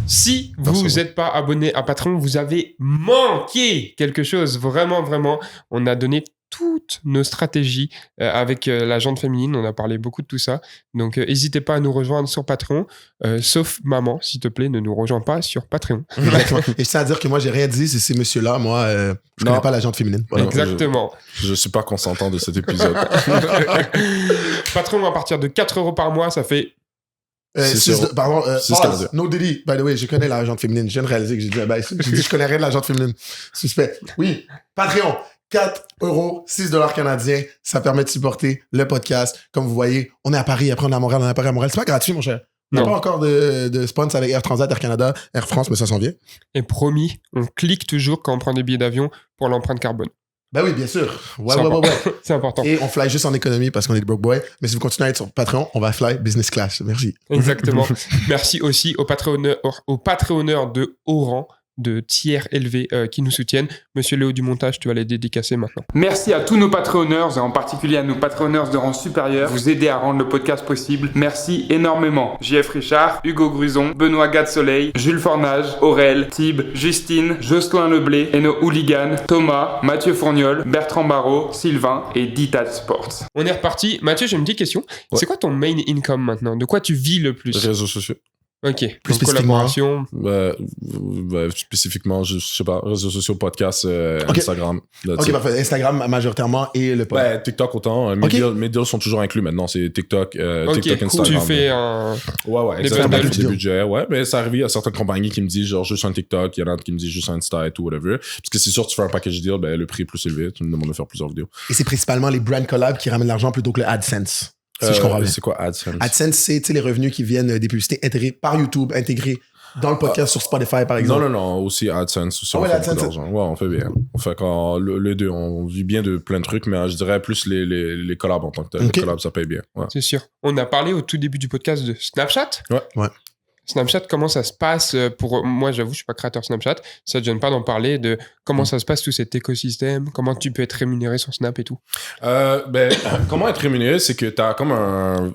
Si vous n'êtes pas abonné à Patreon, vous avez manqué quelque chose. Vraiment, vraiment. On a donné toutes nos stratégies avec la jante féminine. On a parlé beaucoup de tout ça. Donc, n'hésitez pas à nous rejoindre sur Patreon. Sauf maman, s'il te plaît, ne nous rejoins pas sur Patreon. Exactement. Et je tiens à dire que moi, j'ai rien dit. C'est ces messieurs-là. Moi, je connais pas la jante féminine. Voilà. Exactement. Je suis pas consentant de cet épisode. Patreon, à partir de 4 € par mois, ça fait... Pardon, no Diddy, by the way, je connais la jante féminine. Je viens de réaliser que j'ai dit, je connais rien de la jante féminine. Suspect. Oui, Patreon, 4 €, $6 canadiens. Ça permet de supporter le podcast. Comme vous voyez, on est à Paris, après on est à Montréal, on est à Paris, à Montréal. C'est pas gratuit, mon cher. On n'a pas encore de sponsor avec Air Transat, Air Canada, Air France, mais ça s'en vient. Et promis, on clique toujours quand on prend des billets d'avion pour l'empreinte carbone. Ben oui, bien sûr. Ouais. C'est important. Et on fly juste en économie parce qu'on est des broke boys. Mais si vous continuez à être sur Patreon, on va fly business class. Merci. Exactement. Merci aussi aux Patreonneurs de haut rang. de tiers élevés qui nous soutiennent. Monsieur Léo du montage, tu vas les dédicacer maintenant. Merci à tous nos Patreonneurs et en particulier à nos Patreonneurs de rang supérieur. Vous aidez à rendre le podcast possible. Merci énormément. JF Richard, Hugo Gruson, Benoît Gade-Soleil, Jules Fornage, Aurel, Thib, Justine, Jocelyn Leblé, Eno Hooligan, Thomas, Mathieu Fourniol, Bertrand Barrault, Sylvain et Ditat Sports. On est reparti. Mathieu, j'ai une petite question. Ouais. C'est quoi ton main income maintenant? De quoi tu vis le plus? Réseaux sociaux. Ok. Plus Donc, collaboration. Spécifiquement, je sais pas, réseaux sociaux, podcasts, Ok. Instagram. Ok, parfait. Instagram majoritairement et le podcast. Ouais, TikTok autant. Mes deals sont toujours inclus maintenant. C'est TikTok, Ok, TikTok, Instagram. tu fais un... Ouais, Des exactement. bundles. Des budgets. Ouais, mais ça arrive, il y a certaines compagnies qui me disent genre juste un TikTok, il y en a d'autres qui me disent juste un Insta et tout, whatever. Parce que c'est sûr, tu fais un package deal, ben, le prix est plus élevé. Tu me demandes de faire plusieurs vidéos. Et c'est principalement les brand collabs qui ramènent l'argent plutôt que le AdSense. Si je comprends bien. C'est quoi AdSense? AdSense, c'est tu sais, les revenus qui viennent des publicités intégrées par YouTube, intégrées dans le podcast sur Spotify, par exemple. Non, aussi AdSense. Aussi, Ah on ouais, fait beaucoup AdSense. d'argent. Ouais, on fait bien. On fait quand les deux, on vit bien de plein de trucs, mais je dirais plus les collabs en tant que tel. Ok. Les collabs, ça paye bien. Ouais. C'est sûr. On a parlé au tout début du podcast de Snapchat. Ouais. Snapchat, comment ça se passe pour... Moi, j'avoue, je suis pas créateur Snapchat. Ça ne gêne pas d'en parler de comment ça se passe, tout cet écosystème, comment tu peux être rémunéré sur Snap et tout. Comment être rémunéré, c'est que t'as comme un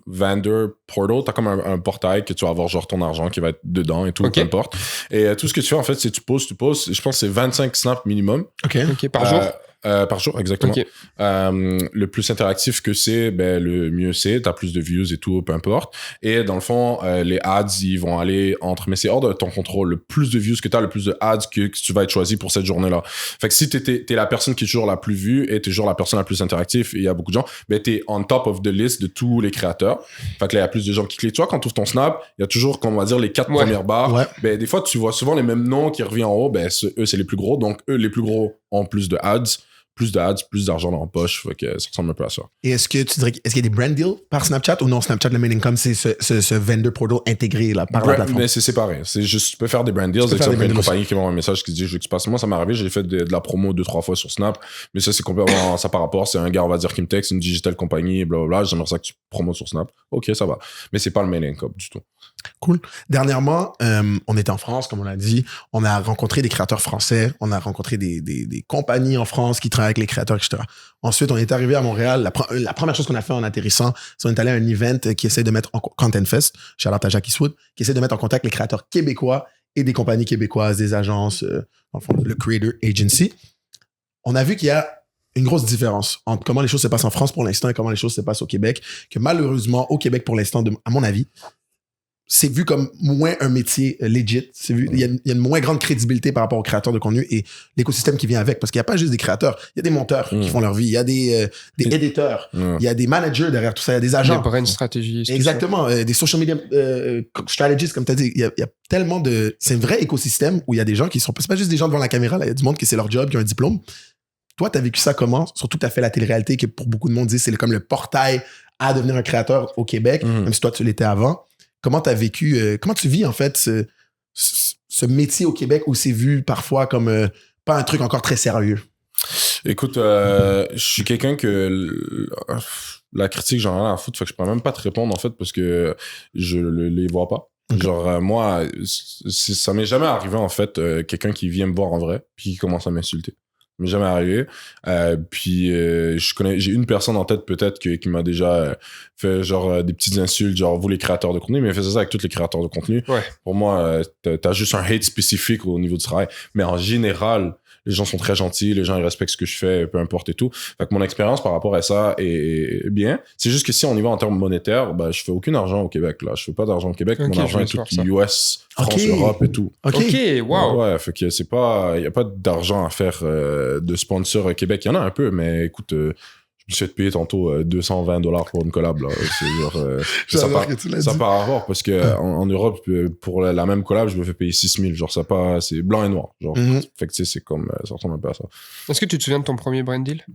vendor portal, t'as comme un portail que tu vas avoir genre ton argent qui va être dedans et tout, Ok. peu importe. Et tout ce que tu fais, en fait, c'est tu postes. Je pense que c'est 25 snaps minimum. OK. Ok, par jour. Par jour, exactement. Ok. Le plus interactif que c'est, ben, le mieux c'est. T'as plus de views et tout, peu importe. Et dans le fond, les ads, ils vont aller entre... Mais c'est hors de ton contrôle. Le plus de views que t'as, le plus de ads que tu vas être choisi pour cette journée-là. Fait que si t'es la personne qui est toujours la plus vue et t'es toujours la personne la plus interactive, et il y a beaucoup de gens, ben t'es on top of the list de tous les créateurs. Fait que là, il y a plus de gens qui cliquent. Tu vois, quand tu ouvres ton Snap, il y a toujours, on va dire, les 4 Ouais. premières barres. Ouais. Ben, des fois, tu vois souvent les mêmes noms qui reviennent en haut. Ben, eux, c'est les plus gros. Donc, eux, les plus gros ont plus de ads. Plus d'argent dans la poche. Fait que ça ressemble un peu à ça. Et est-ce que tu dirais est-ce qu'il y a des brand deals par Snapchat ou non? Snapchat, le main income, c'est ce vendor portal intégré là, par la plateforme. Mais c'est séparé. C'est juste, tu peux faire des brand deals. Tu peux faire Exemple, des il y a une brand deals. compagnie qui m'envoie un message qui dit, je veux que tu passes. Moi, ça m'est arrivé, j'ai fait de la promo 2-3 fois sur Snap. Mais ça, c'est complètement ça par rapport. C'est un gars, on va dire, qui me texte, une digital compagnie, blablabla. J'aimerais ça que tu promotes sur Snap. Ok, ça va. Mais c'est pas le main income du tout. Cool. Dernièrement, on était en France, comme on l'a dit. On a rencontré des créateurs français. On a rencontré des compagnies en France qui travaillent avec les créateurs, etc. Ensuite, on est arrivé à Montréal. La première chose qu'on a fait en atterrissant, c'est qu'on est allé à un event qui essaie de mettre en Content Fest, shout-out à Jackie Swood, qui essaie de mettre en contact les créateurs québécois et des compagnies québécoises, des agences, dans le fond, le Creator Agency. On a vu qu'il y a une grosse différence entre comment les choses se passent en France pour l'instant et comment les choses se passent au Québec, que malheureusement, au Québec, pour l'instant, à mon avis, c'est vu comme moins un métier legit. C'est vu, il y a une moins grande crédibilité par rapport aux créateurs de contenu et l'écosystème qui vient avec. Parce qu'il n'y a pas juste des créateurs. Il y a des monteurs qui font leur vie. Il y a des éditeurs. Il y a des managers derrière tout ça. Il y a des agents. Des brand stratégies. Exactement. Des social media strategists, comme tu as dit. Il y a tellement de... C'est un vrai écosystème où il y a des gens qui sont... C'est pas juste des gens devant la caméra. Là. Il y a du monde qui c'est leur job, qui ont un diplôme. Toi, tu as vécu ça comment? Surtout que tu as fait la télé-réalité qui, pour beaucoup de monde, dit c'est comme le portail à devenir un créateur au Québec, même si toi, tu l'étais avant. Comment tu as vécu, comment tu vis en fait ce métier au Québec où c'est vu parfois comme pas un truc encore très sérieux? Écoute, je suis quelqu'un que la critique, j'en ai rien à foutre, fait que je peux même pas te répondre en fait parce que je les vois pas. Okay. Genre, moi, ça m'est jamais arrivé en fait, quelqu'un qui vient me voir en vrai puis qui commence à m'insulter. Ça m'est jamais arrivé. J'ai une personne en tête peut-être qui m'a déjà fait genre des petites insultes, genre vous les créateurs de contenu, mais il faisait ça avec tous les créateurs de contenu. Ouais. Pour moi, t'as juste un hate spécifique au niveau du travail. Mais en général, les gens sont très gentils, les gens ils respectent ce que je fais, peu importe et tout. Fait que mon expérience par rapport à ça est bien. C'est juste que si on y va en termes monétaires, bah, je fais aucun argent au Québec, là. Je fais pas d'argent au Québec. Okay, mon argent est tout US, France, Europe et tout. Ok, wow. Ouais, fait que c'est pas, y a pas d'argent à faire de sponsor au Québec. Il y en a un peu, mais écoute, je me suis fait payer tantôt $220 pour une collab, là. C'est genre, ça part à voir parce que en Europe, pour la même collab, je me fais payer 6000. Genre, ça pas, c'est blanc et noir. Genre, fait que tu sais, c'est comme, ça ressemble un peu à ça. Est-ce que tu te souviens de ton premier brand deal?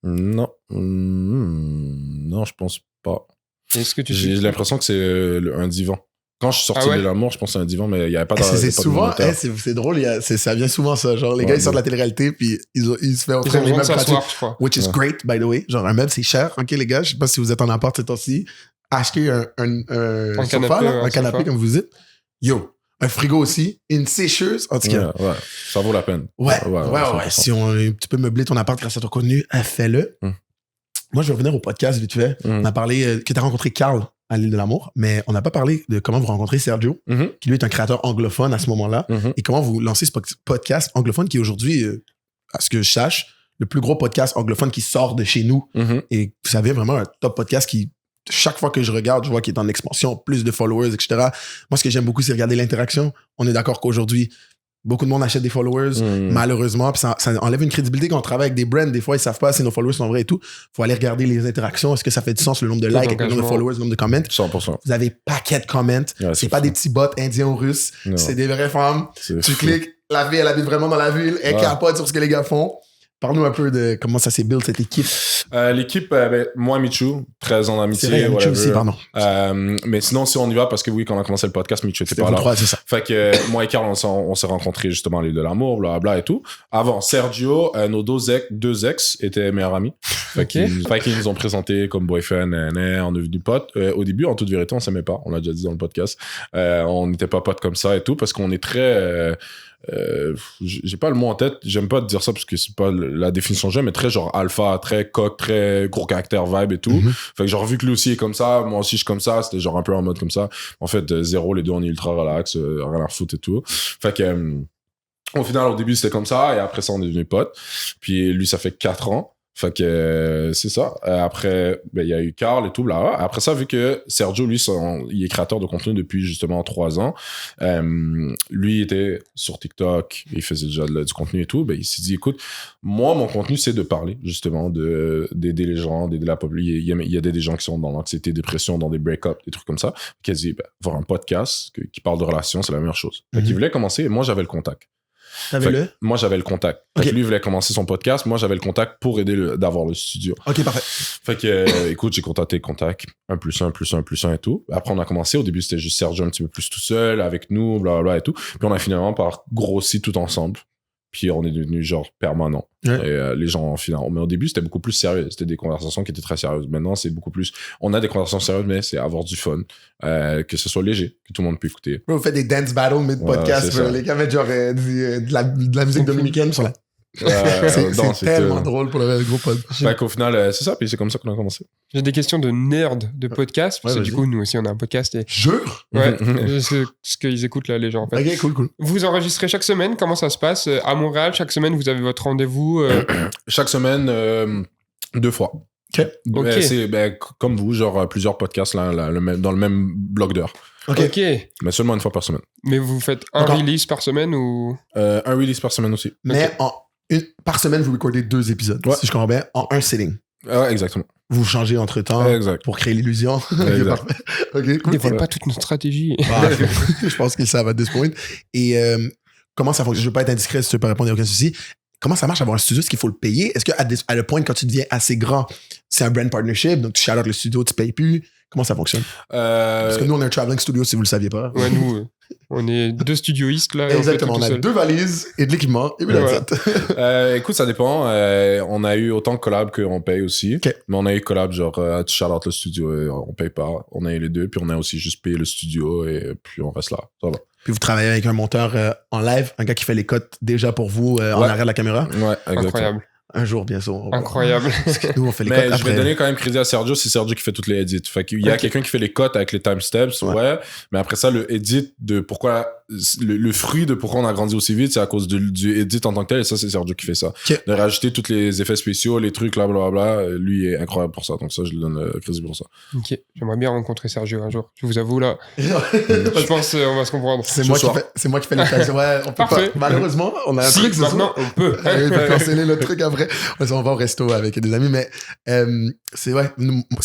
Non. Non, je pense pas. Est-ce que j'ai l'impression que c'est un divan. Quand je suis sorti de l'amour, je pense que c'est un divan, mais il n'y avait pas d'argent. C'est souvent, c'est drôle, ça vient souvent ça. Genre, les gars, ils sortent de la télé-réalité, puis ils se font offrir les meubles gratuits. Which is great, by the way. Genre, un meuble, c'est cher. Ok, les gars, je sais pas si vous êtes en appart ces temps-ci. Achetez un sofa, un canapé, comme vous dites. Yo, un frigo aussi, une sécheuse. En tout cas. Ouais, ça vaut la peine. Ouais. Si tu peux meubler ton appart grâce à ton contenu, fais-le. Moi, je vais revenir au podcast vite fait. On a parlé que tu as rencontré Carl à l'île de l'amour, mais on n'a pas parlé de comment vous rencontrez Sergio, qui lui est un créateur anglophone à ce moment-là, et comment vous lancez ce podcast anglophone qui est aujourd'hui, à ce que je sache, le plus gros podcast anglophone qui sort de chez nous. Et vous savez, vraiment un top podcast qui, chaque fois que je regarde, je vois qu'il est en expansion, plus de followers, etc. Moi, ce que j'aime beaucoup, c'est regarder l'interaction. On est d'accord qu'aujourd'hui, beaucoup de monde achète des followers, malheureusement, puis ça enlève une crédibilité quand on travaille avec des brands. Des fois, ils savent pas si nos followers sont vrais et tout. Faut aller regarder les interactions. Est-ce que ça fait du sens, le nombre de likes, le nombre de followers, le nombre de comments? 100%. Vous avez paquet de comments. Ouais, c'est pas des petits bots indiens ou russes. Non. C'est des vraies femmes. C'est Tu fou. cliques, la fille, elle habite vraiment dans la ville. Elle capote sur ce que les gars font. Parle-nous un peu de comment ça s'est build, cette équipe. L'équipe, moi, Michou, 13 ans d'amitié. C'est vrai, Michou aussi, pardon. Mais sinon, si on y va, parce que oui, quand on a commencé le podcast, Michou était pas là. 3, c'est ça. Fait que moi et Carl, on s'est rencontrés justement à l'île de l'amour, blablabla et tout. Avant, Sergio, nos deux ex étaient meilleurs amis. Fait qu'ils nous ont présenté comme boyfriend, on est devenu potes. Au début, en toute vérité, on s'aimait pas. On l'a déjà dit dans le podcast. On n'était pas potes comme ça et tout, parce qu'on est très... j'ai pas le mot en tête, j'aime pas dire ça parce que c'est pas la définition que j'aime, mais très genre alpha, très coq, très gros caractère vibe et tout. Fait que genre vu que lui aussi est comme ça, moi aussi je suis comme ça, c'était genre un peu en mode comme ça. En fait, zéro, les deux on est ultra relax, rien à foutre et tout. Fait que au final, au début c'était comme ça et après ça on est devenus potes. Puis lui ça fait 4 ans. Fait que c'est ça. Après, il y a eu Carl et tout, là. Après ça, vu que Sergio, lui, il est créateur de contenu depuis justement 3 ans. Lui, il était sur TikTok, il faisait déjà du contenu et tout. Il s'est dit, écoute, moi, mon contenu, c'est de parler, justement, d'aider les gens, d'aider la population. Il y a des gens qui sont dans l'anxiété, dépression, dans des break-ups, des trucs comme ça. Qui a dit, voir un podcast qui parle de relations, c'est la meilleure chose. Fait qu'il voulait commencer et moi, j'avais le contact. Moi, j'avais le contact. Okay. Lui, il voulait commencer son podcast. Moi, j'avais le contact pour aider d'avoir le studio. OK, parfait. Fait que, écoute, j'ai contacté contact. 1+1+1+1 et tout. Après, on a commencé. Au début, c'était juste Sergio un petit peu plus tout seul, avec nous, blablabla et tout. Puis on a finalement grossi tout ensemble. Puis on est devenu genre permanent. Ouais. Et les gens, finalement. Mais au début, c'était beaucoup plus sérieux. C'était des conversations qui étaient très sérieuses. Maintenant, c'est beaucoup plus. On a des conversations sérieuses, mais c'est avoir du fun. Que ce soit léger, que tout le monde peut écouter. Vous faites des dance battles mid-podcast. Les gars mettent genre de la musique dominicaine sur la. C'est tellement drôle pour le gros pod. Fait qu'au final, c'est ça, puis c'est comme ça qu'on a commencé. J'ai des questions de nerd de podcast, parce que du coup, nous aussi, on a un podcast. Et... Jure? Ouais, c'est ce qu'ils écoutent là, les gens, en fait. Ok, cool. Vous enregistrez chaque semaine, comment ça se passe? À Montréal, chaque semaine, vous avez votre rendez-vous Chaque semaine, 2 fois. Okay. C'est comme vous, genre plusieurs podcasts là, dans le même bloc d'heures. Ok. Mais seulement 1 fois par semaine. Mais vous faites un release par semaine ou... Un release par semaine aussi. Mais par semaine, vous recordez 2 épisodes, si je comprends bien, en un sitting. Ouais, exactement. Vous changez entre-temps pour créer l'illusion. Okay, cool. Dévoile pas toute notre stratégie. Je pense qu'ils savent à this point. Et comment ça fonctionne? Je veux pas être indiscret si tu peux répondre, il n'y a aucun souci. Comment ça marche avoir un studio? Est-ce qu'il faut le payer? Est-ce qu'à le point, quand tu deviens assez grand, c'est un brand partnership, donc tu shout-out le studio, tu payes plus? Comment ça fonctionne? Parce que nous, on est un traveling studio, si vous le saviez pas. Ouais, nous, on est 2 studioistes, là. Exactement, on a 2 valises et de l'équipement. Et voilà. Écoute, ça dépend. On a eu autant de collabs qu'on paye aussi. Okay. Mais on a eu collabs, genre, tu shout-out le studio et on paye pas. On a eu les 2, puis on a aussi juste payé le studio et puis on reste là. Ça va. Puis vous travaillez avec un monteur en live, un gars qui fait les cotes déjà pour vous en arrière de la caméra. Ouais, exactement. Incroyable. Un jour, bien sûr. Incroyable. Parce que nous, on fait les mais cotes je vais donner quand même crédit à Sergio, c'est Sergio qui fait toutes les edits. Fait qu'il y a quelqu'un qui fait les cotes avec les timestamps, mais après ça, le edit de pourquoi, le fruit de pourquoi on a grandi aussi vite, c'est à cause du edit en tant que tel, et ça, c'est Sergio qui fait ça. Okay. De rajouter tous les effets spéciaux, les trucs, là, blablabla, lui est incroyable pour ça, donc ça, je lui donne le crédit pour ça. Ok, j'aimerais bien rencontrer Sergio un jour. Je vous avoue, là, je pense on va se comprendre. C'est moi qui fais les tâches. Ouais, on peut pas. Malheureusement, on a un truc. Maintenant, on peut. On peut canceller le truc après. On va au resto avec des amis, mais c'est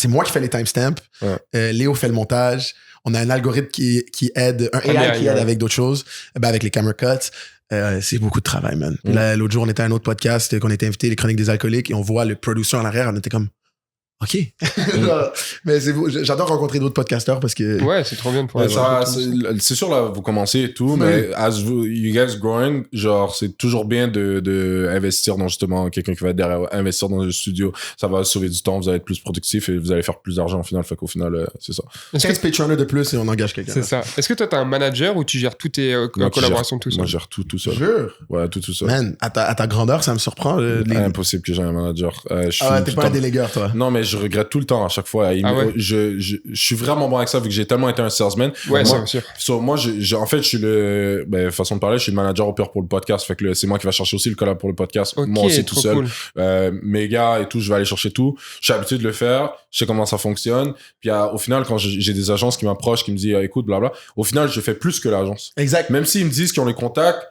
moi qui fais les timestamps. Ouais. Léo fait le montage. On a un algorithme qui aide, un AI qui aide avec d'autres choses, avec les camera cuts. C'est beaucoup de travail, man. Là, l'autre jour, on était à un autre podcast qu'on était invité, les Chroniques des alcooliques, et on voit le producer en arrière, on était comme, OK. Mais j'adore rencontrer d'autres podcasteurs parce que... Ouais, c'est trop bien de pouvoir... c'est sûr, là, vous commencez et tout, mais as you guys growing, genre, c'est toujours bien de investir dans, justement, quelqu'un qui va être derrière, investir dans le studio. Ça va sauver du temps, vous allez être plus productif et vous allez faire plus d'argent au final. Fait qu'au final, c'est ça. 15 Patreoners de plus et on engage quelqu'un. C'est ça. Est-ce que toi, t'as un manager ou tu gères toutes tes collaborations tout seul? Moi, je gère tout seul. Jure? Ouais, tout seul. Man, à ta grandeur, ça me surprend. Impossible que j'ai un manager. T'es pas un délégueur, toi. Non, mais je regrette tout le temps à chaque fois. Je suis vraiment bon avec ça vu que j'ai tellement été un salesman. Ouais, c'est sûr. Moi, en fait, je suis le... façon de parler, je suis le manager au pire pour le podcast. Fait que c'est moi qui va chercher aussi le collab pour le podcast. Okay, moi aussi tout seul. Cool. Mes gars et tout, je vais aller chercher tout. Je suis habitué de le faire. Je sais comment ça fonctionne. Puis au final, quand j'ai des agences qui m'approchent, qui me disent écoute, blabla, au final, je fais plus que l'agence. Exact. Même s'ils me disent qu'ils ont les contacts,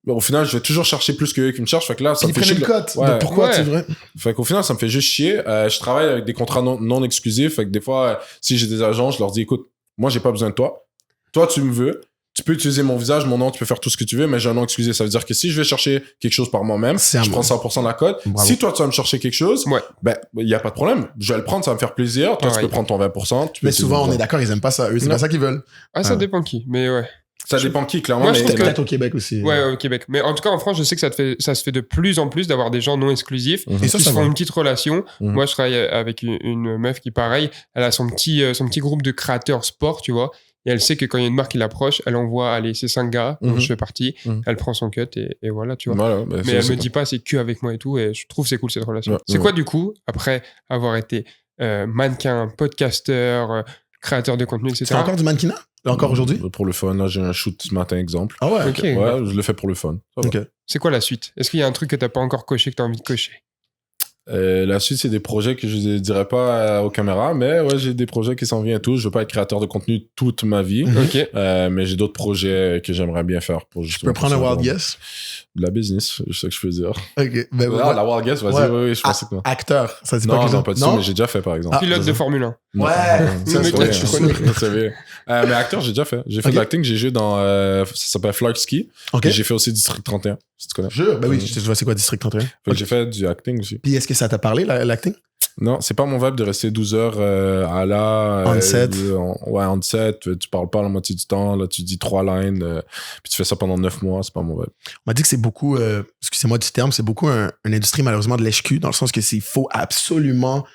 au final, je vais toujours chercher plus qu'eux qui me cherchent. Fait que là, ça me fait chier. Ils prennent le cote. Ouais. Pourquoi, c'est vrai? Fait qu'au final, ça me fait juste chier. Je travaille avec des contrats non exclusifs. Fait que des fois, si j'ai des agents, je leur dis, écoute, moi, j'ai pas besoin de toi. Toi, tu me veux. Tu peux utiliser mon visage, mon nom, tu peux faire tout ce que tu veux, mais j'ai un nom exclusif. Ça veut dire que si je vais chercher quelque chose par moi-même, je prends 100% de la cote. Bravo. Si toi, tu vas me chercher quelque chose, il y a pas de problème. Je vais le prendre, ça va me faire plaisir. Toi, tu peux prendre ton 20%. Mais souvent, on est d'accord, ils aiment pas ça. Eux, c'est pas ça qu'ils veulent. Ah, ça dépend qui. Mais ouais. Ça dépend qui, clairement. Moi, je pense peut-être au Québec aussi. Ouais, au Québec. Mais en tout cas, en France, je sais que ça se fait de plus en plus d'avoir des gens non exclusifs et qui se font une petite relation. Moi, je travaille avec une meuf qui, pareil, elle a son petit groupe de créateurs sport, tu vois. Et elle sait que quand il y a une marque qui l'approche, elle envoie, allez, ces 5 gars, dont je fais partie, elle prend son cut et voilà, tu vois. Voilà, mais elle me dit pas, c'est que avec moi et tout, et je trouve c'est cool cette relation. Ouais, c'est quoi, du coup, après avoir été mannequin, podcasteur, créateur de contenu, etc. C'est encore du mannequinat? Encore aujourd'hui? Pour le fun, là, j'ai un shoot ce matin, exemple. Ah ouais? Ok. Ouais, je le fais pour le fun. Okay. C'est quoi la suite? Est-ce qu'il y a un truc que t'as pas encore coché, que t'as envie de cocher? La suite, c'est des projets que je ne dirais pas aux caméras, mais ouais, j'ai des projets qui s'en viennent tous. Je veux pas être créateur de contenu toute ma vie, mais j'ai d'autres projets que j'aimerais bien faire. Je peux prendre un wild guess? De la business, je sais que je peux dire. Ok. Ben, la wild guess, vas-y, oui, je pensais que... Acteur, ça dit pas que non, pas du tout, mais j'ai déjà fait, par exemple. Pilote de Formule 1. Ouais, ça, c'est vrai. Mais acteur, j'ai déjà fait. J'ai fait de l'acting, j'ai joué dans... ça s'appelle Flark Ski. J'ai fait aussi District 31, si tu connais. Ben oui, je vois c'est quoi District 31. J'ai fait du acting aussi. Puis est-ce que ça t'a parlé, l'acting? Non, c'est pas mon vibe de rester 12 heures à la... On-set. On-set. Tu parles pas la moitié du temps. Là, tu dis 3 lines. Puis tu fais ça pendant 9 mois. C'est pas mon vibe. On m'a dit que c'est beaucoup... excusez-moi du terme. C'est beaucoup une industrie, malheureusement, de lèche-cul. Dans le sens que c'est faut absolument...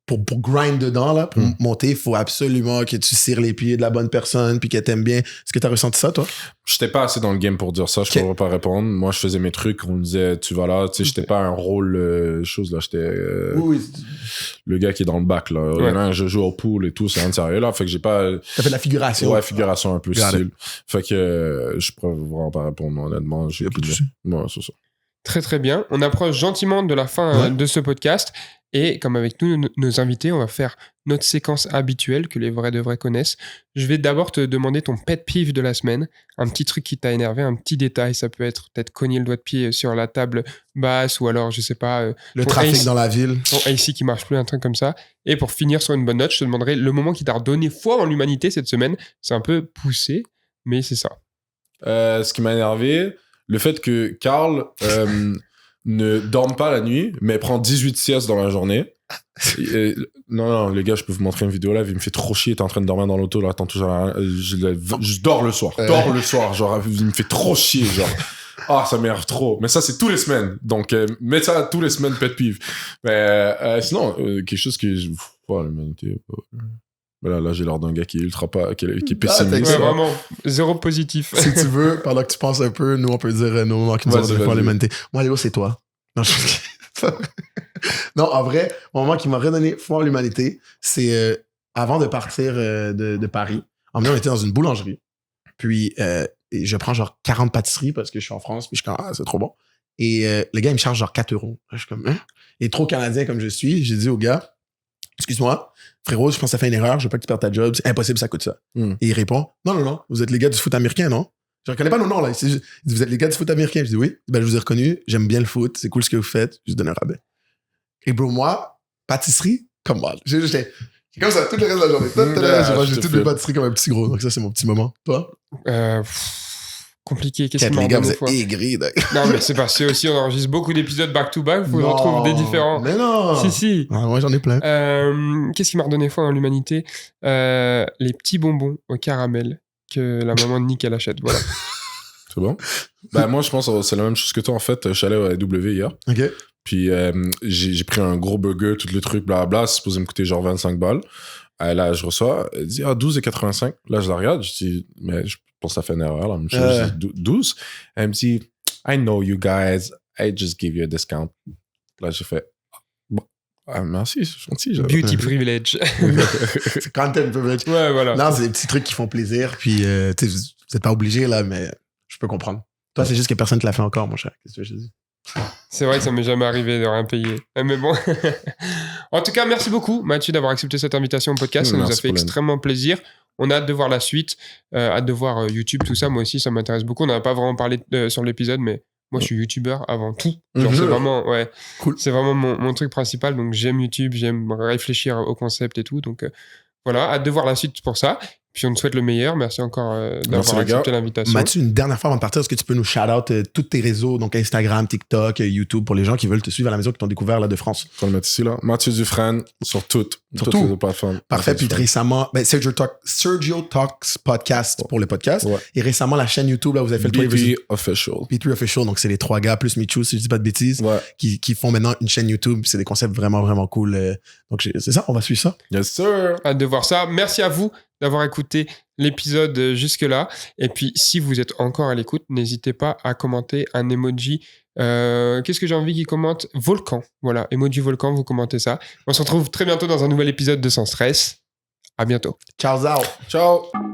Pour grind dedans, là, pour monter, il faut absolument que tu cires les pieds de la bonne personne puis qu'elle t'aime bien. Est-ce que tu as ressenti ça, toi? J'étais pas assez dans le game pour dire ça. Je pourrais pas répondre. Moi, je faisais mes trucs. On me disait, tu vas là. Tu sais, j'étais pas un rôle chose, là. J'étais le gars qui est dans le bac, là. Ouais. Là, je joue au pool et tout. C'est un sérieux, là. Fait que j'ai pas... T'as fait de la figuration. Ouais, figuration un peu style. Fait que je pourrais vraiment pas répondre, honnêtement. J'ai plus de soucis. Ouais, c'est ça. Très, très bien. On approche gentiment de la fin de ce podcast. Et comme avec tous nos invités, on va faire notre séquence habituelle que les vrais de vrais connaissent. Je vais d'abord te demander ton pet peeve de la semaine. Un petit truc qui t'a énervé, un petit détail. Ça peut être peut-être cogner le doigt de pied sur la table basse ou alors, je sais pas... le trafic dans la ville. Ton AC qui marche plus, un truc comme ça. Et pour finir sur une bonne note, je te demanderai le moment qui t'a redonné foi en l'humanité cette semaine. C'est un peu poussé, mais c'est ça. Ce qui m'a énervé, le fait que Carl... ne dorme pas la nuit, mais prend 18 siestes dans la journée. Non, les gars, je peux vous montrer une vidéo là. Il me fait trop chier. Il est en train de dormir dans l'auto. Là, attends, je dors le soir. Dors le soir. Genre, il me fait trop chier. Genre, ça m'énerve trop. Mais ça, c'est tous les semaines. Donc, mets ça tous les semaines, pet peeve. Mais sinon, quelque chose que l'humanité. Là, j'ai l'air d'un gars qui est ultra pas, qui est pessimiste. Ouais, vraiment, zéro positif. Si tu veux, pendant que tu penses un peu, nous, on peut dire nos moments qui nous ont donné foi en l'humanité. Moi, Léo, c'est toi. Non, non, en vrai, mon moment qui m'a redonné foi en l'humanité, c'est avant de partir de Paris. En on était dans une boulangerie. Puis, je prends genre 40 pâtisseries parce que je suis en France. Puis, je suis comme, c'est trop bon. Et le gars, il me charge genre 4 €. Je suis comme, Et trop canadien comme je suis, j'ai dit au gars, excuse-moi, frérot, je pense que ça fait une erreur, je veux pas que tu perdes ta job, c'est impossible, ça coûte ça. Et il répond, non, vous êtes les gars du foot américain, non? Je reconnais pas nos noms, là. Il dit, vous êtes les gars du foot américain? Je dis, oui. Ben, je vous ai reconnu, j'aime bien le foot, c'est cool ce que vous faites, je vous donne un rabais. Et bro, moi, pâtisserie, come on. J'étais comme ça tout le reste de la journée. J'ai mangé toutes mes pâtisseries comme un petit gros, donc ça, c'est mon petit moment. Toi? compliqué. Qu'est-ce Quatre, qui m'a les gars, vous ordonné êtes foi aigris. Non, mais c'est parce que aussi, on enregistre beaucoup d'épisodes back-to-back. Faut qu'on trouve des différents. Mais non. Si. Ah, moi, j'en ai plein. Qu'est-ce qui m'a redonné foi en l'humanité? Les petits bonbons au caramel que la maman de Nick, elle achète. Voilà. C'est bon? Ben, moi, je pense que c'est la même chose que toi, en fait. Je suis allé au AW hier. OK. Puis, j'ai pris un gros burger, tout le truc, blablabla. C'est supposé me coûter genre 25 balles. Là, je reçois. Elle dit, 12,85. Là, je la regarde. Je dis, mais je pense que ça fait une erreur, là. Je dis, 12. Elle me dit, I know you guys. I just give you a discount. Là, j'ai fait, bon, merci, c'est gentil. Beauty privilege. C'est content privilege. Ouais, voilà. Non, c'est des petits trucs qui font plaisir. Puis, tu sais, vous n'êtes pas obligé, là, mais je peux comprendre. Toi, c'est juste que personne ne te l'a fait encore, mon cher. Qu'est-ce que je te dis? C'est vrai que ça m'est jamais arrivé de rien payer. Mais bon. En tout cas, merci beaucoup, Mathieu, d'avoir accepté cette invitation au podcast. Ça nous a fait extrêmement plaisir. On a hâte de voir la suite, hâte de voir YouTube, tout ça. Moi aussi, ça m'intéresse beaucoup. On n'a pas vraiment parlé sur l'épisode, mais moi, je suis youtubeur avant tout. Genre, c'est vraiment, cool. C'est vraiment mon truc principal. Donc, j'aime YouTube, j'aime réfléchir au concept et tout. Donc, voilà, hâte de voir la suite pour ça. Puis on te souhaite le meilleur. Merci encore d'avoir accepté l'invitation. Mathieu, une dernière fois avant de partir, est-ce que tu peux nous shout-out tous tes réseaux, donc Instagram, TikTok, YouTube, pour les gens qui veulent te suivre à la maison, qui t'ont découvert là de France? On le mettre ici, là. Mathieu Dufresne, sur toutes les plateformes. Parfait. Puis récemment, Sergio Talks Podcast pour le podcast. Ouais. Et récemment, la chaîne YouTube, là, vous avez fait le B3 Official. B3 Official. Donc, c'est les 3 gars plus Michou, si je dis pas de bêtises, qui font maintenant une chaîne YouTube. C'est des concepts vraiment, vraiment cool. Donc, c'est ça. On va suivre ça. Yes, sir. Hâte de voir ça. Merci à vous d'avoir écouté l'épisode jusque-là. Et puis, si vous êtes encore à l'écoute, n'hésitez pas à commenter un emoji. Qu'est-ce que j'ai envie qu'ils commentent? Volcan. Voilà, emoji volcan, vous commentez ça. On se retrouve très bientôt dans un nouvel épisode de Sans Stress. À bientôt. Ciao, Zao. Ciao.